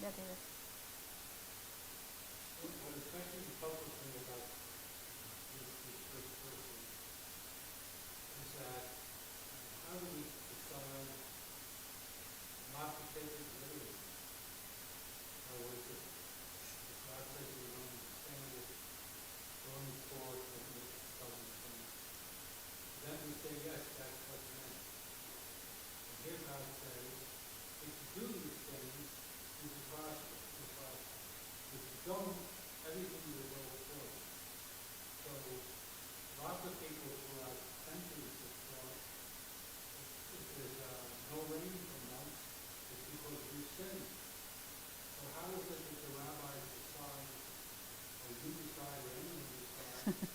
Speaker 1: Yeah, David.
Speaker 2: What especially puzzles me about this first person is that how do we decide not to take it literally? Or is it, if God says we don't understand it, going forward with this puzzle thing, then we say, yes, that's what's meant. And here God says, if you do these things, you will prosper. If you don't, everything will go forward. So lots of people throughout centuries have thought if there's no rain for months, it's because we sin. So how is it that the rabbis decide, or you decide, or anyone decide,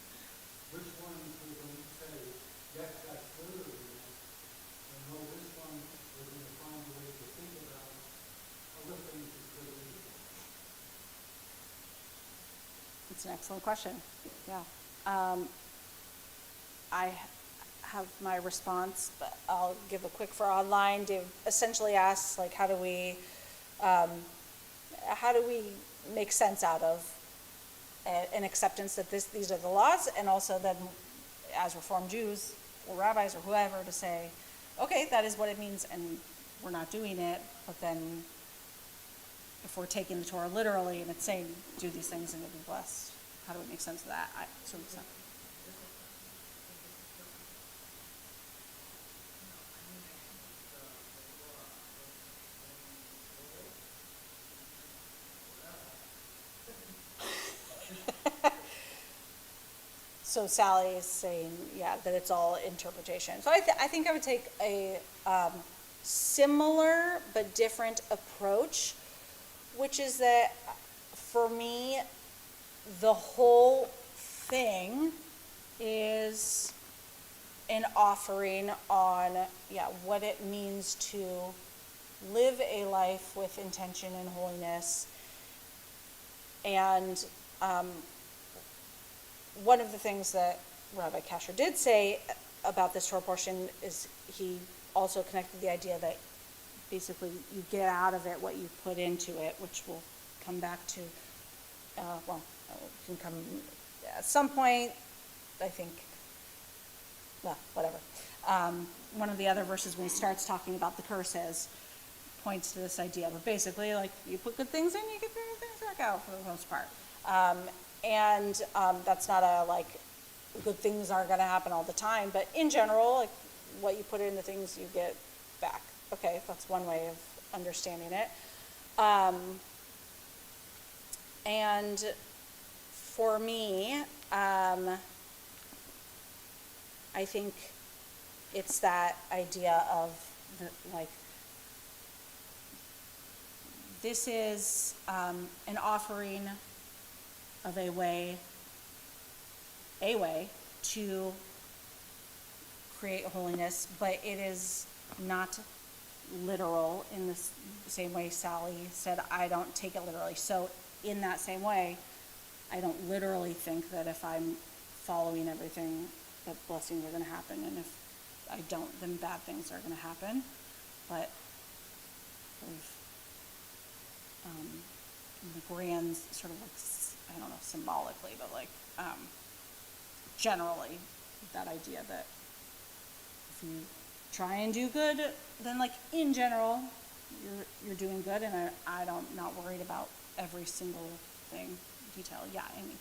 Speaker 2: which ones we're going to say, yes, that's literally meant, and no, this one we're going to find a way to think about other things that could be
Speaker 1: That's an excellent question, yeah. I have my response, but I'll give a quick for online. Dave essentially asks, like, how do we make sense out of an acceptance that these are the laws, and also then as Reformed Jews or rabbis or whoever to say, okay, that is what it means, and we're not doing it, but then if we're taking the Torah literally and it's saying, do these things and you'll be blessed, how do we make sense of that? So Sally is saying, yeah, that it's all interpretation. So I think I would take a similar but different approach, which is that for me, the whole thing is an offering on, what it means to live a life with intention and holiness. And one of the things that Rabbi Kasher did say about this Torah portion is he also connected the idea that basically you get out of it what you put into it, which we'll come back to, can come at some point, I think, well, whatever. One of the other verses when he starts talking about the curses points to this idea, but basically, like, you put good things in, you get bad things back out for the most part. That's not good things aren't going to happen all the time, but in general, like, what you put into things, you get back. Okay, that's one way of understanding it. And for me, I think it's that idea of this is an offering of a way to create holiness, but it is not literal in the same way Sally said, I don't take it literally. So in that same way, I don't literally think that if I'm following everything, that blessings are going to happen, and if I don't, then bad things are going to happen. But in the grand sort of I don't know, symbolically, but generally, that idea that if you try and do good, then in general, you're doing good, and I'm not worried about every single thing, detail. Yeah, Amy.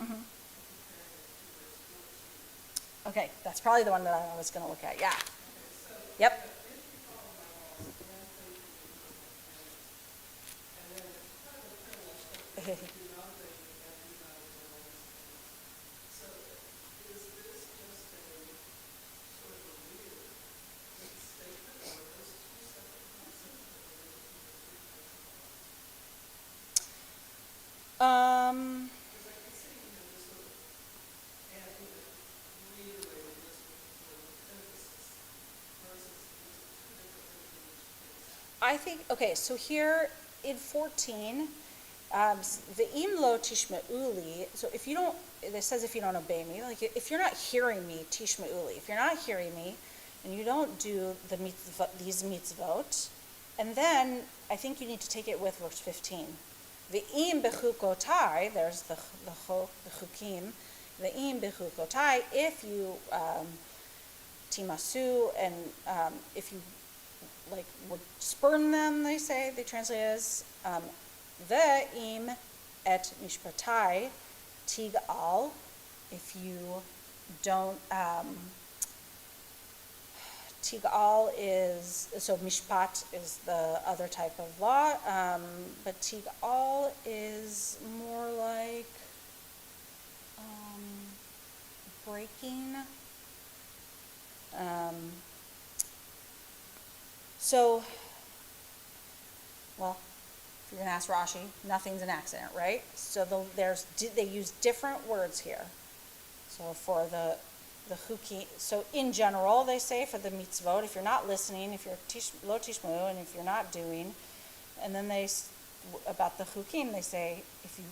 Speaker 1: Mm-hmm. Okay, that's probably the one that I was going to look at. Yeah. Yep. I think, okay, so here in 14, Ve'im lo tishma'uli, so if you don't, it says if you don't obey me, if you're not hearing me, tishma'uli, if you're not hearing me, and you don't do these mitzvot, and then I think you need to take it with verse 15. Ve'im bechukotai, there's the chukim, ve'im bechukotai, if you timasu, and if you would spurn them, they translate as ve'im et mishpatai tigal, if you don't, tigal is, so mishpat is the other type of law, but tigal is more like breaking. So, well, if you're going to ask Rashi, nothing's an accident, right? So they use different words here. So for the the chukim, so in general, they say for the mitzvot, if you're not listening, if you're lo tishmu, and if you're not doing, and then about the chukim, they say if you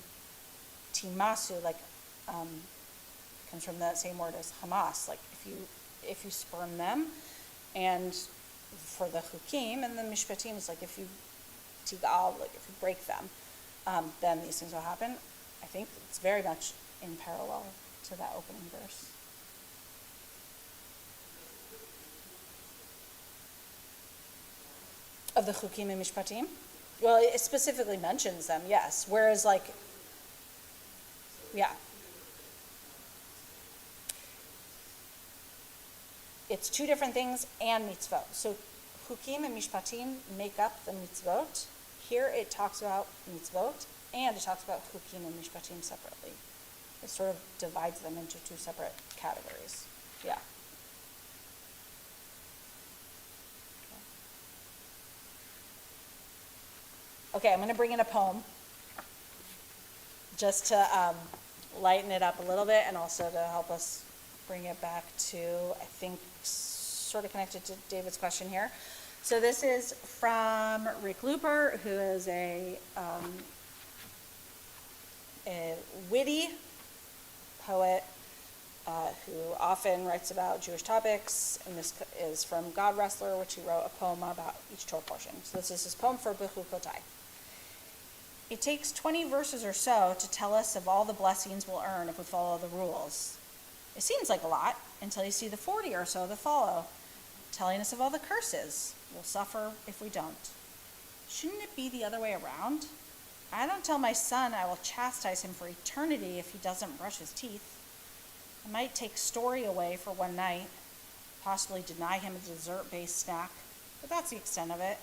Speaker 1: timasu, like, comes from that same word as Hamas, like if you spurn them, and for the chukim, and the mishpatim is like if you tigal, like if you break them, then these things will happen. I think it's very much in parallel to that opening verse. Of the chukim and mishpatim? Well, it specifically mentions them, yes. Whereas, like, yeah. It's two different things and mitzvot. So chukim and mishpatim make up the mitzvot. Here it talks about mitzvot, and it talks about chukim and mishpatim separately. It sort of divides them into two separate categories. Yeah. Okay, I'm going to bring in a poem just to lighten it up a little bit and also to help us bring it back to, I think, sort of connected to David's question here. So this is from Rick Looper, who is a witty poet who often writes about Jewish topics, and this is from God Wrestler, which he wrote a poem about each Torah portion. So this is his poem for Bechukotai. It takes 20 verses or so to tell us of all the blessings we'll earn if we follow the rules. It seems like a lot until you see the 40 or so that follow, telling us of all the curses we'll suffer if we don't. Shouldn't it be the other way around? I don't tell my son I will chastise him for eternity if he doesn't brush his teeth. I might take story away for one night, possibly deny him a dessert-based snack, but that's the extent of it.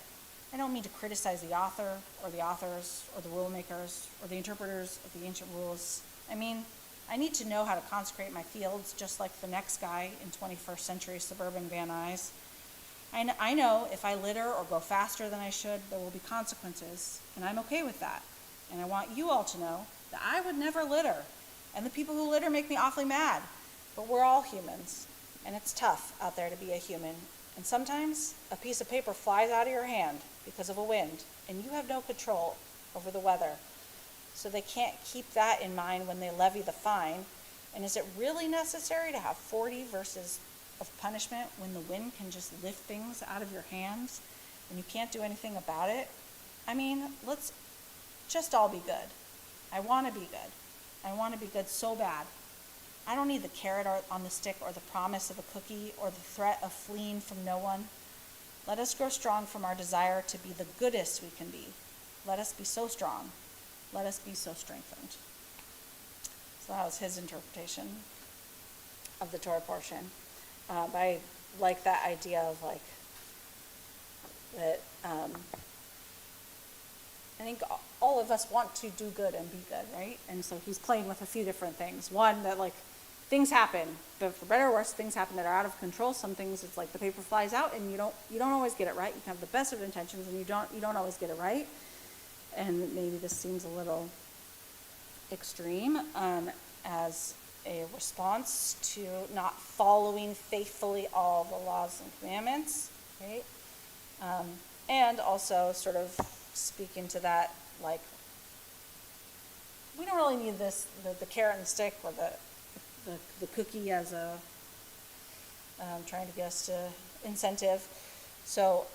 Speaker 1: I don't mean to criticize the author, or the authors, or the rule makers, or the interpreters of the ancient rules. I mean, I need to know how to consecrate my fields, just like the next guy in 21st century suburban Van Nuys. I know if I litter or go faster than I should, there will be consequences, and I'm okay with that. And I want you all to know that I would never litter, and the people who litter make me awfully mad. But we're all humans, and it's tough out there to be a human. And sometimes a piece of paper flies out of your hand because of a wind, and you have no control over the weather. So they can't keep that in mind when they levy the fine. And is it really necessary to have 40 verses of punishment when the wind can just lift things out of your hands and you can't do anything about it? I mean, let's just all be good. I want to be good. I want to be good so bad. I don't need the carrot on the stick or the promise of a cookie or the threat of fleeing from no one. Let us grow strong from our desire to be the goodest we can be. Let us be so strong. Let us be so strengthened. So that was his interpretation of the Torah portion. But I like that idea of like that. I think all of us want to do good and be good, right? And so he's playing with a few different things. One, that like things happen, but for better or worse, things happen that are out of control. Some things it's like the paper flies out and you don't always get it right. You can have the best of intentions and you don't always get it right. And maybe this seems a little extreme as a response to not following faithfully all the laws and commandments, right? And also sort of speaking to that, like, we don't really need this, the carrot and the stick or the cookie as a, trying to get us to incentive. So,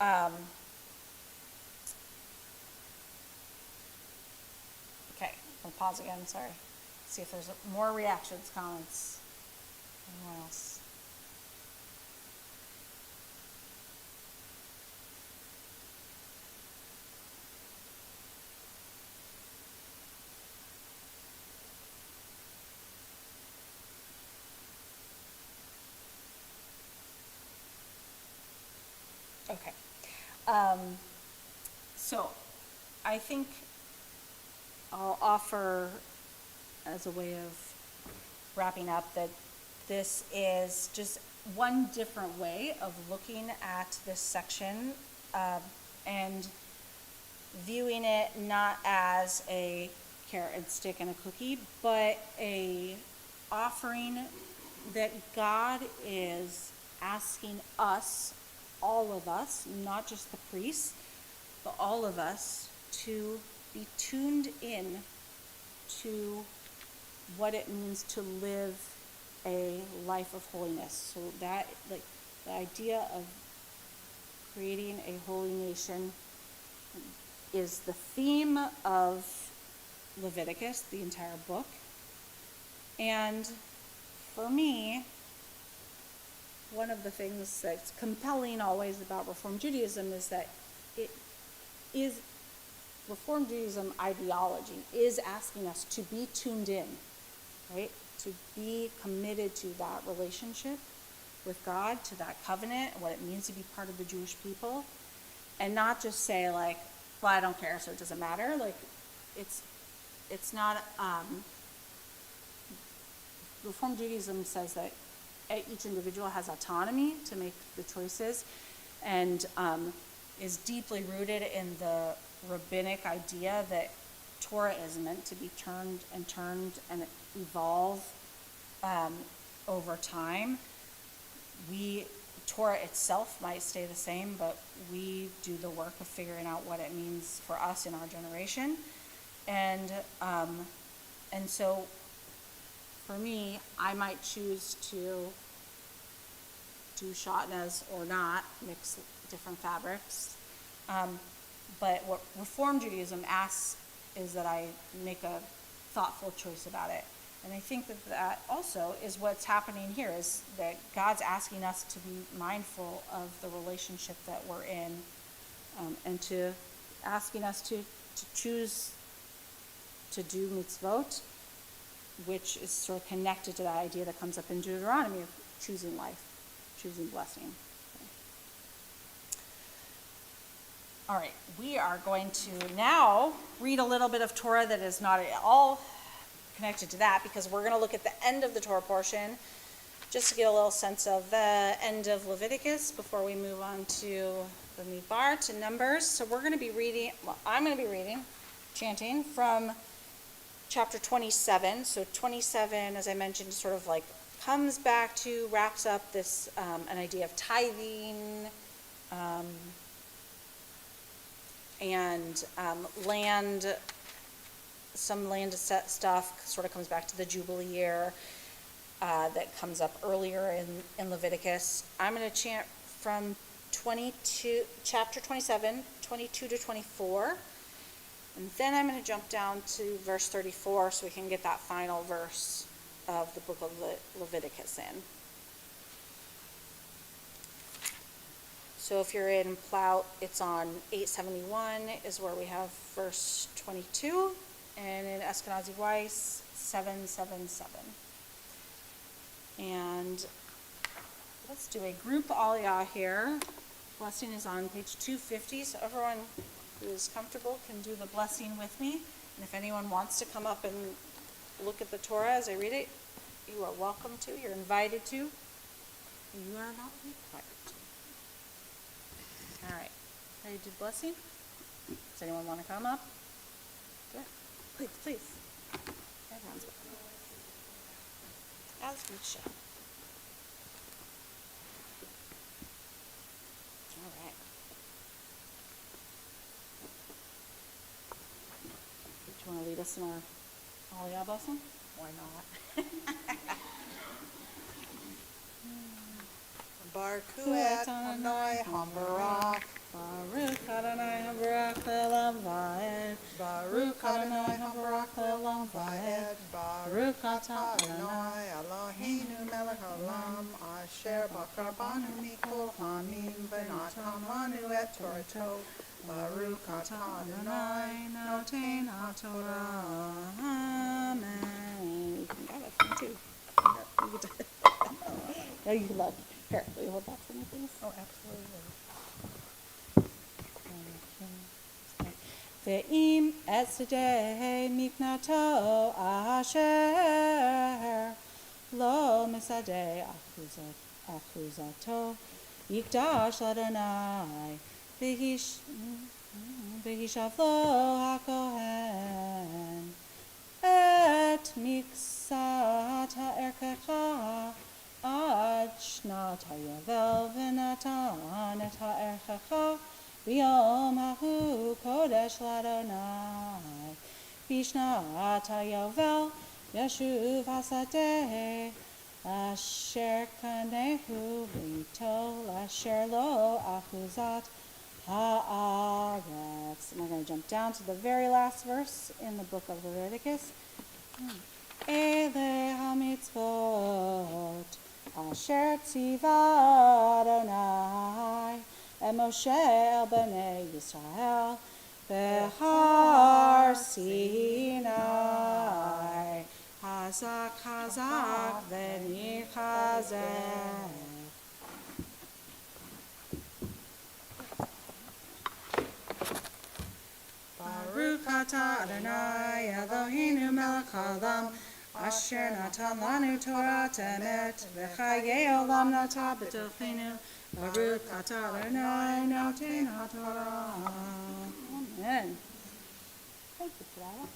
Speaker 1: okay, I'll pause again, sorry. See if there's more reactions, comments, anyone else. Okay. So I think I'll offer as a way of wrapping up that this is just one different way of looking at this section and viewing it not as a carrot and stick and a cookie, but a offering that God is asking us, all of us, not just the priests, but all of us, to be tuned in to what it means to live a life of holiness. So that, like, the idea of creating a holy nation is the theme of Leviticus, the entire book. And for me, one of the things that's compelling always about Reform Judaism is that it is Reform Judaism ideology is asking us to be tuned in, right? To be committed to that relationship with God, to that covenant, what it means to be part of the Jewish people, and not just say like, well, I don't care, so it doesn't matter. Like, it's not. Reform Judaism says that each individual has autonomy to make the choices, and is deeply rooted in the rabbinic idea that Torah is meant to be turned and evolve over time. Torah itself might stay the same, but we do the work of figuring out what it means for us in our generation. And so for me, I might choose to do shatnez or not, mix different fabrics. But what Reform Judaism asks is that I make a thoughtful choice about it. And I think that also is what's happening here, is that God's asking us to be mindful of the relationship that we're in, and to asking us to choose to do mitzvot, which is sort of connected to that idea that comes up in Deuteronomy of choosing life, choosing blessing. All right, we are going to now read a little bit of Torah that is not at all connected to that, because we're going to look at the end of the Torah portion just to get a little sense of the end of Leviticus before we move on to the Midbar, to Numbers. So we're going to be reading, I'm going to be reading, chanting from chapter 27. So 27, as I mentioned, sort of like comes back to, wraps up this, an idea of tithing, and land, some land stuff sort of comes back to the Jubilee year that comes up earlier in Leviticus. I'm going to chant from chapter 27, 22 to 24. And then I'm going to jump down to verse 34 so we can get that final verse of the book of Leviticus in. So if you're in Plout, it's on 871 is where we have verse 22, and in Eskenazi Weiss, 777. And let's do a group aliyah here. Blessing is on page 250, so everyone who is comfortable can do the blessing with me. And if anyone wants to come up and look at the Torah as I read it, you are welcome to. You're invited to. You are not required to. All right, ready to do blessing? Does anyone want to come up? Yeah, please. Everyone's welcome. As we shall. All right. Do you want to lead us in our Aliyah blessing? Why not?
Speaker 3: Baruch et Adonai HaMevorach.
Speaker 1: Baruch Adonai HaMevorach le'olam va'ed.
Speaker 3: Baruch Adonai HaMevorach le'olam va'ed. Baruch atah Adonai Eloheinu melech haolam asher bachar banu mikol hamim v'natan lanu et Torato. Baruch atah Adonai noten haTorah.
Speaker 1: Amen. You can grab it from too. No, you can look. Here, will you hold that for me, please?
Speaker 3: Oh, absolutely.
Speaker 1: Ve'im etzedei miknato asher lo misadei achuzato yikdash l'Adonai v'hishav lo hakohen et miksat ha'erkecha עד שנת היובל ונתן את הערכך ביום ההוא קודש לאדוני. בשנת היובל ישוב השדה אשר קנהו ביתו לאשר לו אחוזת haaretz. And we're going to jump down to the very last verse in the book of Leviticus. Ele hamitzvot asher tziva Adonai et Moshe el bnei Yisrael behar Sinai. Hazak hazak v'nichazek. Baruch atah Adonai Eloheinu melech haolam asher natan lanu Torah emet v'chayei olam nata b'tochenu. Baruch atah Adonai noten haTorah. Amen. Thank you for that.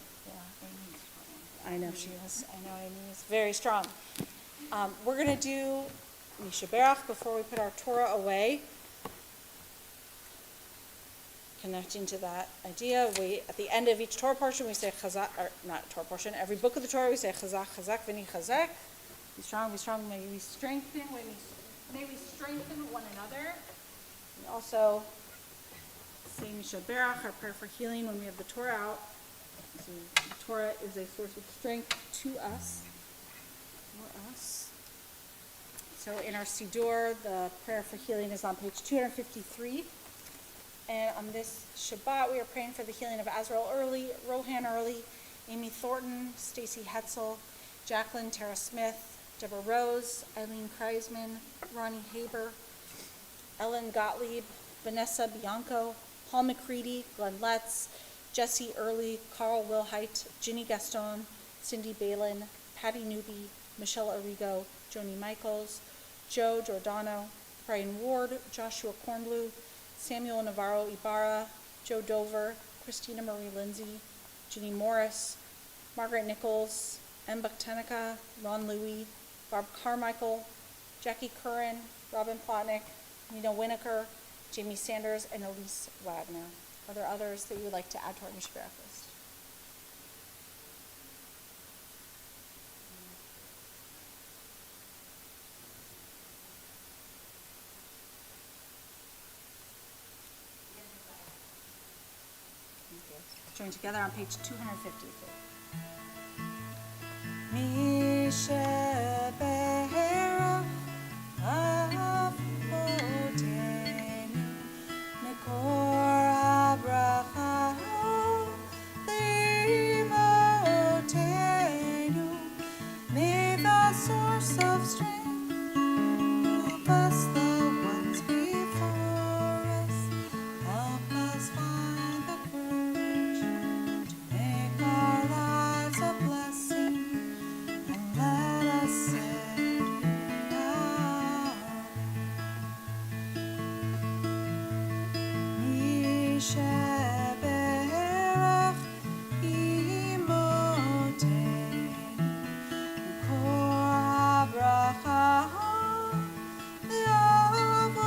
Speaker 1: I know she is. I know Amy is very strong. We're going to do Mishaberach before we put our Torah away. Connecting to that idea, at the end of each Torah portion, we say Chazak, or not Torah portion, every book of the Torah, we say Chazak, Chazak, V'ni Chazek. Be strong, may we strengthen, may we strengthen one another. We also say Mishaberach, our prayer for healing, when we have the Torah out. So the Torah is a source of strength to us, for us. So in our Siddur, the prayer for healing is on page 253. And on this Shabbat, we are praying for the healing of Azrael Early, Rohan Early, Amy Thornton, Stacy Hetzel, Jacqueline Tara Smith, Deborah Rose, Eileen Kreisman, Ronnie Haber, Ellen Gottlieb, Vanessa Bianco, Paul McCready, Glenn Letts, Jesse Early, Carl Wilhite, Ginny Gaston, Cindy Balin, Patty Newby, Michelle Arrigo, Joni Michaels, Joe Giordano, Brian Ward, Joshua Kornblue, Samuel Navarro Ibarra, Joe Dover, Christina Marie Lindsay, Ginny Morris, Margaret Nichols, M. Bucktenica, Ron Louie, Barb Carmichael, Jackie Curran, Robin Plotnick, Nina Winokur, Jamie Sanders, and Elise Wagner. Are there others that you would like to add to our Mishberach list? Join together on page 253. Mishaberach avotenu mikor habracha limotenu. May the source of strength bless the ones before us. Help us find the courage to make our lives a blessing, and let us say Mishaberach imotenu mikor habracha leavotenu.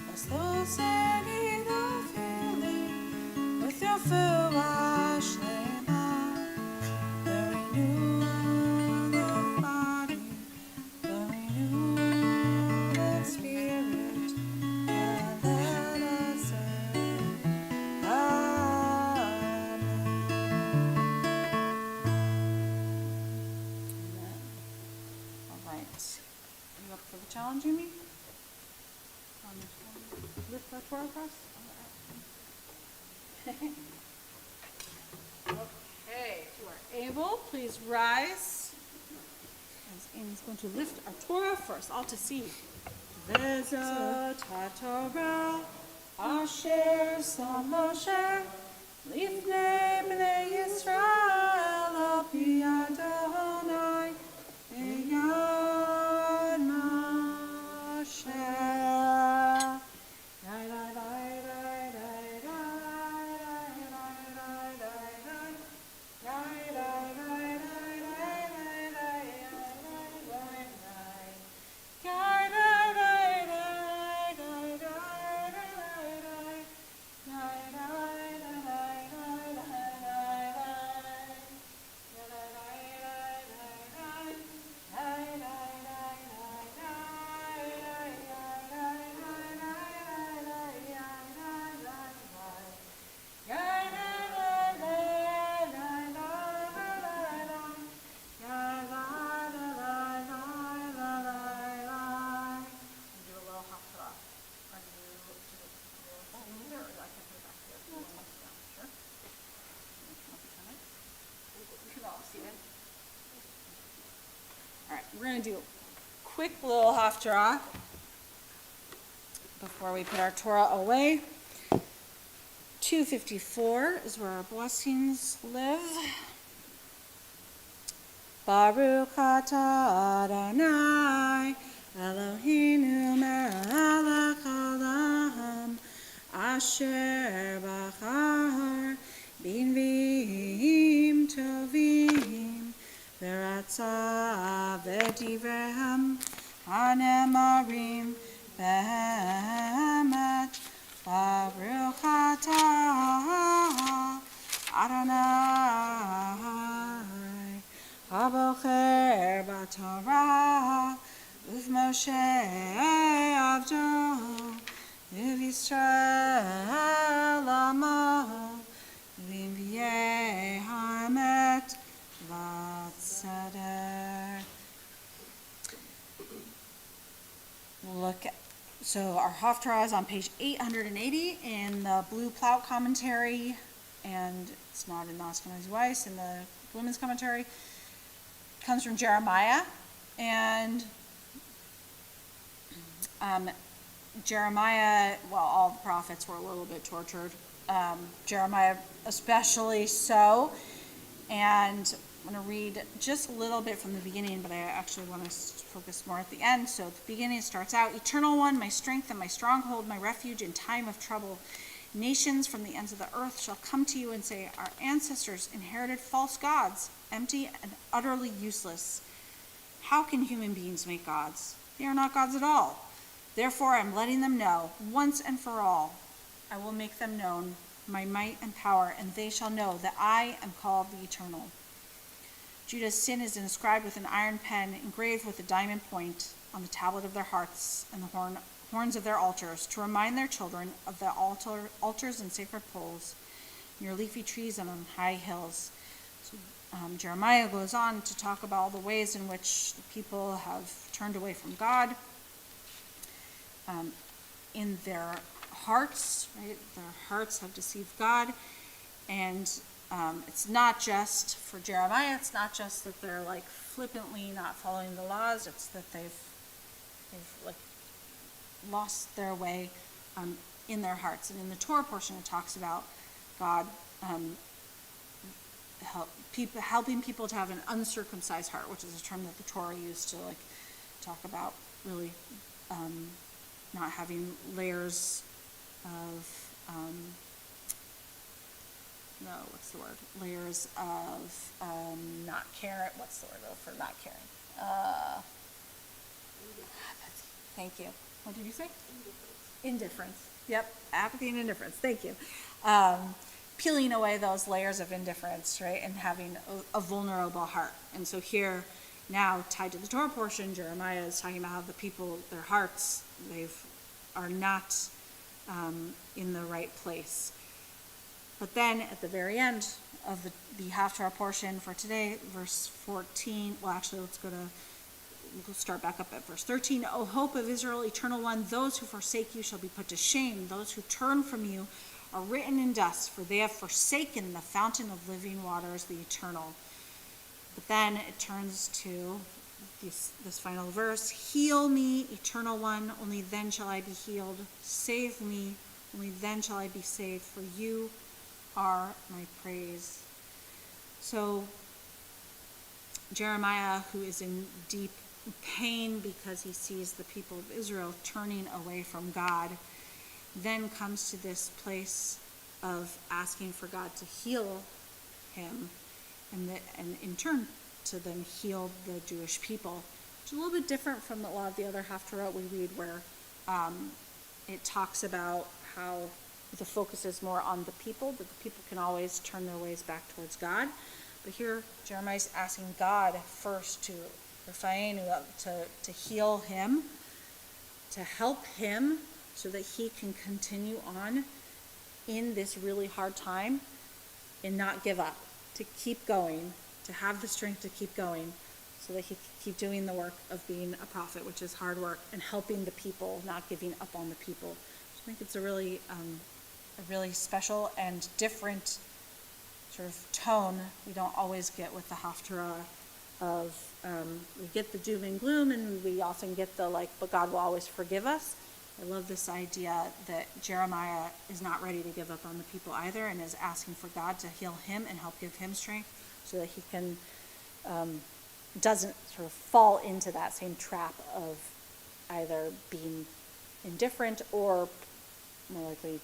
Speaker 1: Bless those in need of healing with your fuah shlema, the renewal of body, the renewal of spirit, and let us say Amen. Amen. All right. Are you up for the challenge, Amy? Lift our Torah across? Okay, if you are able, please rise. As Amy's going to lift our Torah for us all to see. Vezot HaTorah asher sam Moshe lifnei bnei Yisrael al pi Adonai b'yad Moshe. we're going to do a quick little haftarah before we put our Torah away. 254 is where our blessings live. Baruch atah Adonai Eloheinu melech haolam asher bachar b'nviim tovim v'ratza v'divrei hanemarim be'emet. Baruch atah Adonai Habocher b'Torah u'v'Moshe avdo u'v'Yisrael amo u'v'nviei ha'emet v'tzedek. Look at, so our Haftarah is on page 880 in the Blue Plout commentary, and it's not in Ashkenazi Weiss in the women's commentary. It comes from Jeremiah, and Jeremiah, well, all the prophets were a little bit tortured. Jeremiah especially so, and I'm going to read just a little bit from the beginning, but I actually want to focus more at the end. So at the beginning it starts out, Eternal One, my strength and my stronghold, my refuge in time of trouble. Nations from the ends of the earth shall come to you and say, our ancestors inherited false gods, empty and utterly useless. How can human beings make gods? They are not gods at all. Therefore I am letting them know, once and for all, I will make them known, my might and power, and they shall know that I am called the Eternal. Judah's sin is inscribed with an iron pen, engraved with a diamond point on the tablet of their hearts and the horns of their altars, to remind their children of the altars and sacred poles, near leafy trees and on high hills. So, Jeremiah goes on to talk about all the ways in which the people have turned away from God in their hearts, right? Their hearts have deceived God, and it's not just for Jeremiah, it's not just that they're like flippantly not following the laws, it's that they've like lost their way in their hearts. And in the Torah portion it talks about God helping people to have an uncircumcised heart, which is a term that the Torah used to like talk about really not having layers of layers of not caring. What's the word for not caring? Thank you. What did you say? Indifference. Yep, apathy and indifference. Thank you. Peeling away those layers of indifference, right, and having a vulnerable heart. And so here, now tied to the Torah portion, Jeremiah is talking about how the people, their hearts, are not in the right place. But then at the very end of the Haftarah portion for today, verse 14, well actually we'll start back up at verse 13. O hope of Israel, Eternal One, those who forsake you shall be put to shame. Those who turn from you are written in dust, for they have forsaken the fountain of living waters, the Eternal. But then it turns to this final verse. Heal me, Eternal One, only then shall I be healed. Save me, only then shall I be saved, for you are my praise. So Jeremiah, who is in deep pain because he sees the people of Israel turning away from God, then comes to this place of asking for God to heal him, and in turn to then heal the Jewish people, which is a little bit different from a lot of the other Haftarot we read, where it talks about how the focus is more on the people, that the people can always turn their ways back towards God. But here Jeremiah is asking God first to heal him, to help him so that he can continue on in this really hard time and not give up, to keep going, to have the strength to keep going, so that he can keep doing the work of being a prophet, which is hard work, and helping the people, not giving up on the people. So I think it's a really special and different sort of tone we don't always get with the Haftarah of, we get the doom and gloom, and we often get the like, but God will always forgive us. I love this idea that Jeremiah is not ready to give up on the people either, and is asking for God to heal him and help give him strength so that he can, doesn't sort of fall into that same trap of either being indifferent or more likely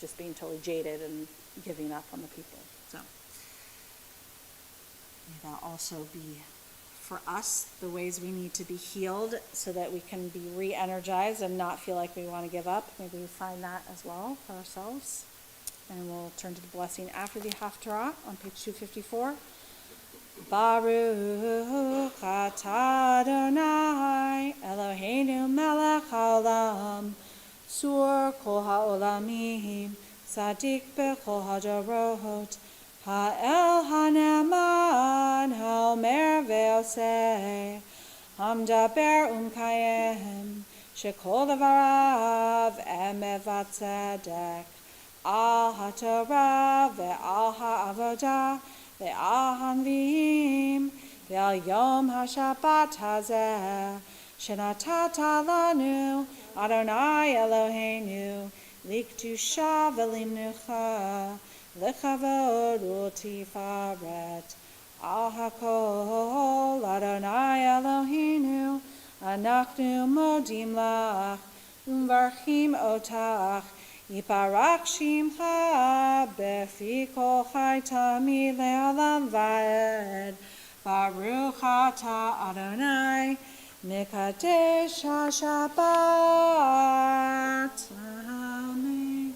Speaker 1: just being totally jaded and giving up on the people. So may that also be for us the ways we need to be healed so that we can be re-energized and not feel like we want to give up. Maybe we find that as well for ourselves. And we'll turn to the blessing after the Haftarah on page 254. Baruch atah Adonai Eloheinu melech haolam Sur kol ha'olamim Tzadik bechol hadorot Ha'el haneman ha'omer ve'oseh Hamdaber umkayem Shekol devarav emet v'tzedek Al ha'torah ve'al ha'avodah ve'al hanviim ve'al yom ha'shabbat hazeh Shenatata lanu Adonai Eloheinu likdusha ve'linucha lechavod u'tifaret al hakol Adonai Eloheinu anachnu modim lach umvarchim otach Yiparach shimcha befi kol chai tamid le'olam va'ed Baruch atah Adonai Mekadesh HaShabbat. Amen.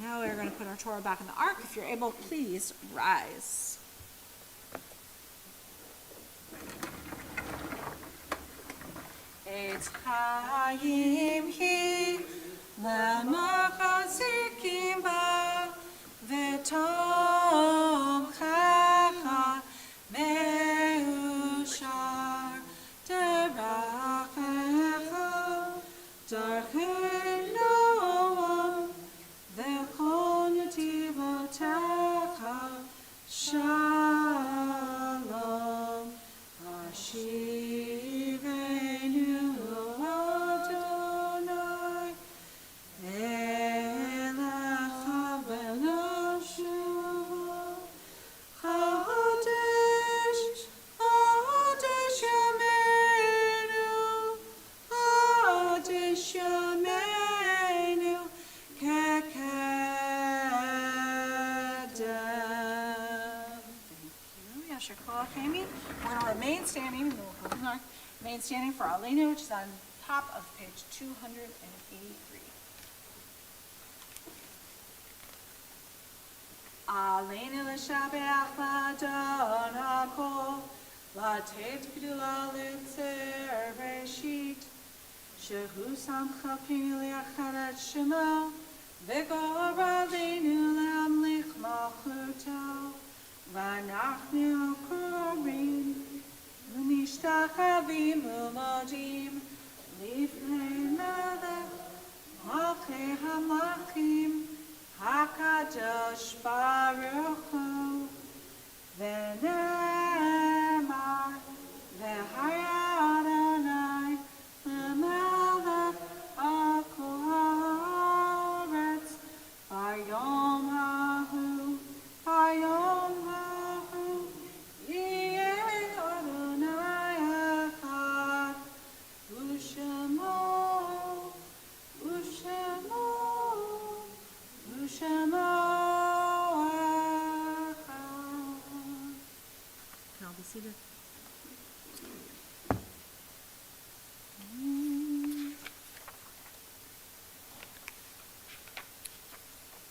Speaker 1: Now we're going to put our Torah back in the ark. If you're able, please rise. Eitz Chaim Hi L'Machazikim Ba V'Tomchecha Me'ushar Derachecha Darchei Noam V'Chol Netivotecha Shalom Hashivenu Adonai Elecha v'noshuva Chodesh Chodesh Yameinu Kekedem. Thank you, Yasher Koach Amy. We're going to remain standing, remain standing for Aleinu, which is on top of page 283. Aleinu l'shabeach l'adon hakol, l'tet gdula l'tzer reshit, shehu samcha pinu li'achad et shemo, v'gor aleinu le'amlich malchuto, v'anachnu korim, u'nishtachavim u'modim, lifnei melech, malchei hamlachim, HaKadosh Baruch Hu V'nemar V'haya Adonai L'melech Hakol Haaretz Bayom Hahu Yeh Adonai Echad U'Shemo I'll be seated.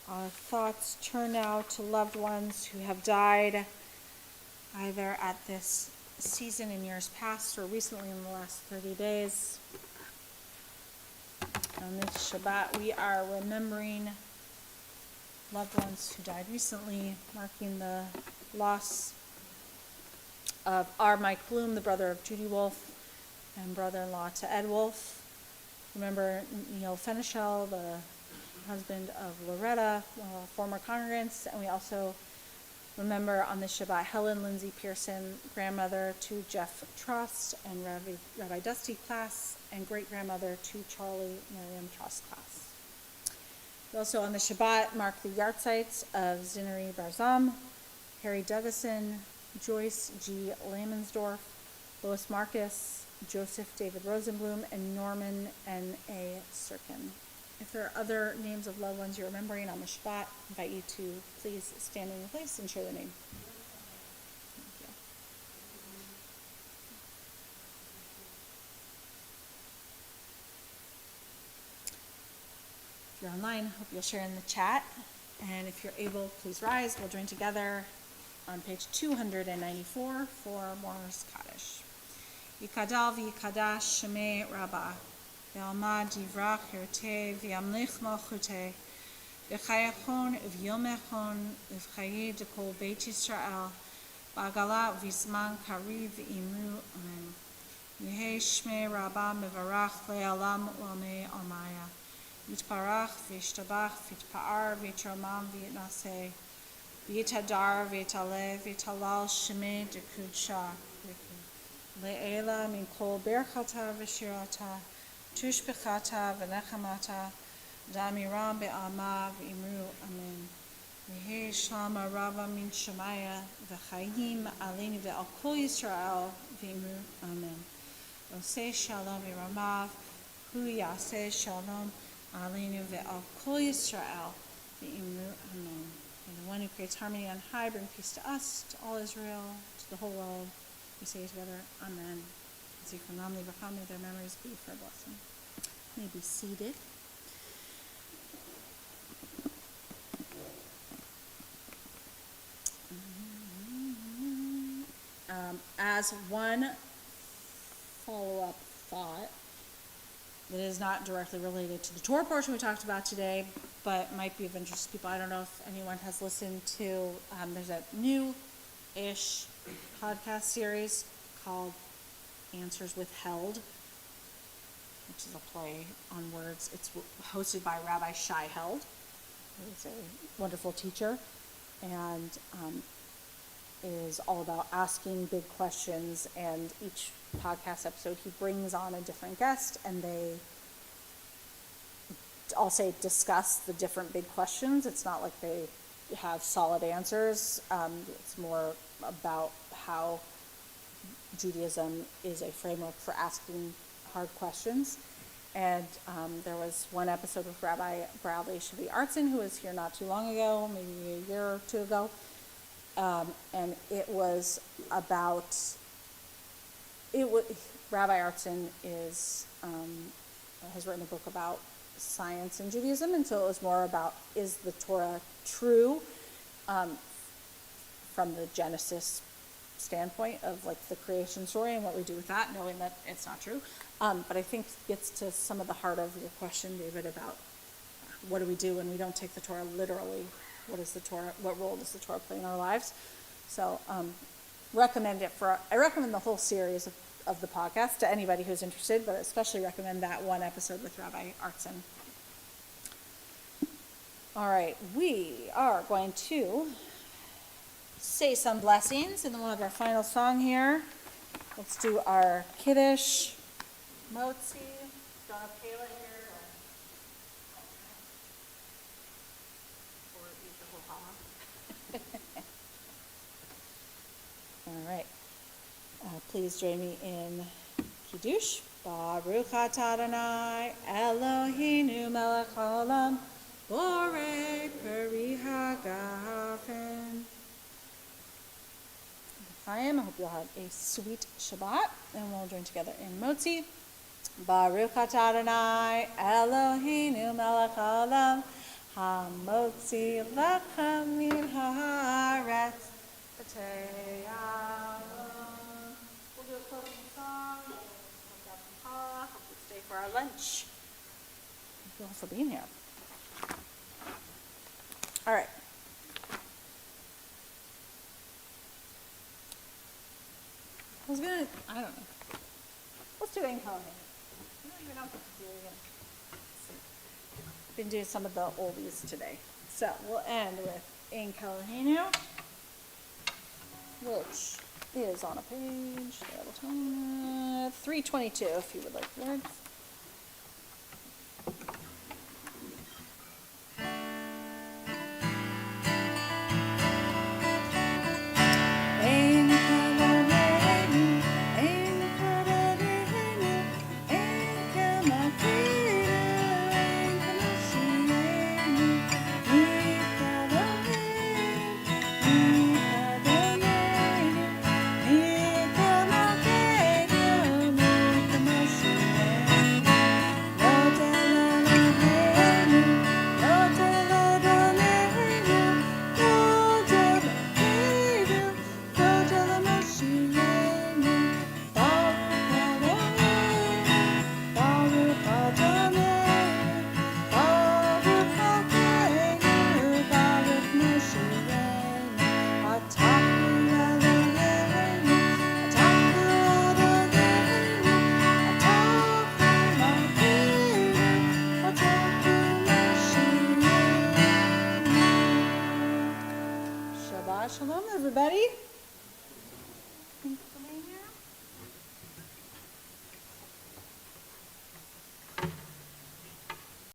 Speaker 1: Our thoughts turn now to loved ones who have died either at this season in years past or recently in the last 30 days. On this Shabbat, we are remembering loved ones who died recently, marking the loss of R. Mike Bloom, the brother of Judy Wolf and brother-in-law to Ed Wolf. Remember Neil Fenichel, the husband of Loretta, one of our former congregants, and we also Remember on the Shabbat, Helen Lindsay Pearson, grandmother to Jeff Trost and Rabbi Dusty Class, and great-grandmother to Charlie Miriam Trost Class. We also on the Shabbat mark the yahrzeits of Zinari Barzam, Harry Duggeson, Joyce G. Lamensdorf, Lois Marcus, Joseph David Rosenblum, and Norman N.A. Sirkin. If there are other names of loved ones you're remembering on the Shabbat, I invite you to please stand in your place and share their name. Thank you. If you're online, hope you'll share in the chat. And if you're able, please rise. We'll join together on page 294 for Morris Kaddish. Yikadal v'yikadash shemei Rabbah. Ve'almad yivrach hirteh v'yamlich malchuteh. V'chayachon v'yomechon v'chaye dekol Beit Yisrael. Ba'agala v'zman kariv v'imru. Amen. Yehei shmei Rabbah mevarach le'alam u'amei almaya. Yitparach v'yishtabach v'yitpa'ar v'yitromam v'yitnaseh. V'yitadar v'yitaleh v'yitalal shemei dekudsha. Le'ela min kol berchata v'shirata. Tushbechata v'nechamata, damiram be'ama v'imru, amen. Yehi shlama rabba min shemaya, v'chayim aleinu ve'al kol Yisrael v'imru, amen. Oseh shalom v'ramav, hu yaseh shalom aleinu ve'al kol Yisrael v'imru, amen. And the one who creates harmony on high, bring peace to us, to all Israel, to the whole world. We say together, amen. Zikronam Libracha, may their memories be for a blessing. May be seated. As one follow-up thought that is not directly related to the Torah portion we talked about today, but might be of interest to people. I don't know if anyone has listened to, there's a new-ish podcast series called Answers Withheld, which is a play on words. It's hosted by Rabbi Shai Held, who is a wonderful teacher, and is all about asking big questions. And each podcast episode, he brings on a different guest, and they, I'll say, discuss the different big questions. It's not like they have solid answers. It's more about how Judaism is a framework for asking hard questions. And there was one episode with Rabbi Bradley Shavi Artson, who was here not too long ago, maybe a year or two ago. And it was about, Rabbi Artson has written a book about science and Judaism, and so it was more about, is the Torah true from the Genesis standpoint of like the creation story and what we do with that, knowing that it's not true. But I think it gets to some of the heart of your question, David, about what do we do when we don't take the Torah literally? What role does the Torah play in our lives? So I recommend the whole series of the podcast to anybody who's interested, but especially recommend that one episode with Rabbi Artson. All right, we are going to say some blessings, and then we'll have our final song here. Let's do our Kiddush. Motzi. Don't have Kayla here. Or eat the whole hama. All right. Please join me in Kiddush. Baruch atah Adonai Eloheinu melech haolam borei peri hagafen. I hope you'll have a sweet Shabbat, and we'll join together in Motzi. Baruch atah Adonai Eloheinu melech haolam hamotzi lechem min haaretz v'tei alon. We'll do a closing song. Hope you stay for our lunch. Thank you all for being here. All right. I don't know. Let's do Ein Kohen. I don't even know what to do again. Been doing some of the oldies today. So we'll end with Ein Kohen. which is on a page, 322, if you would like words.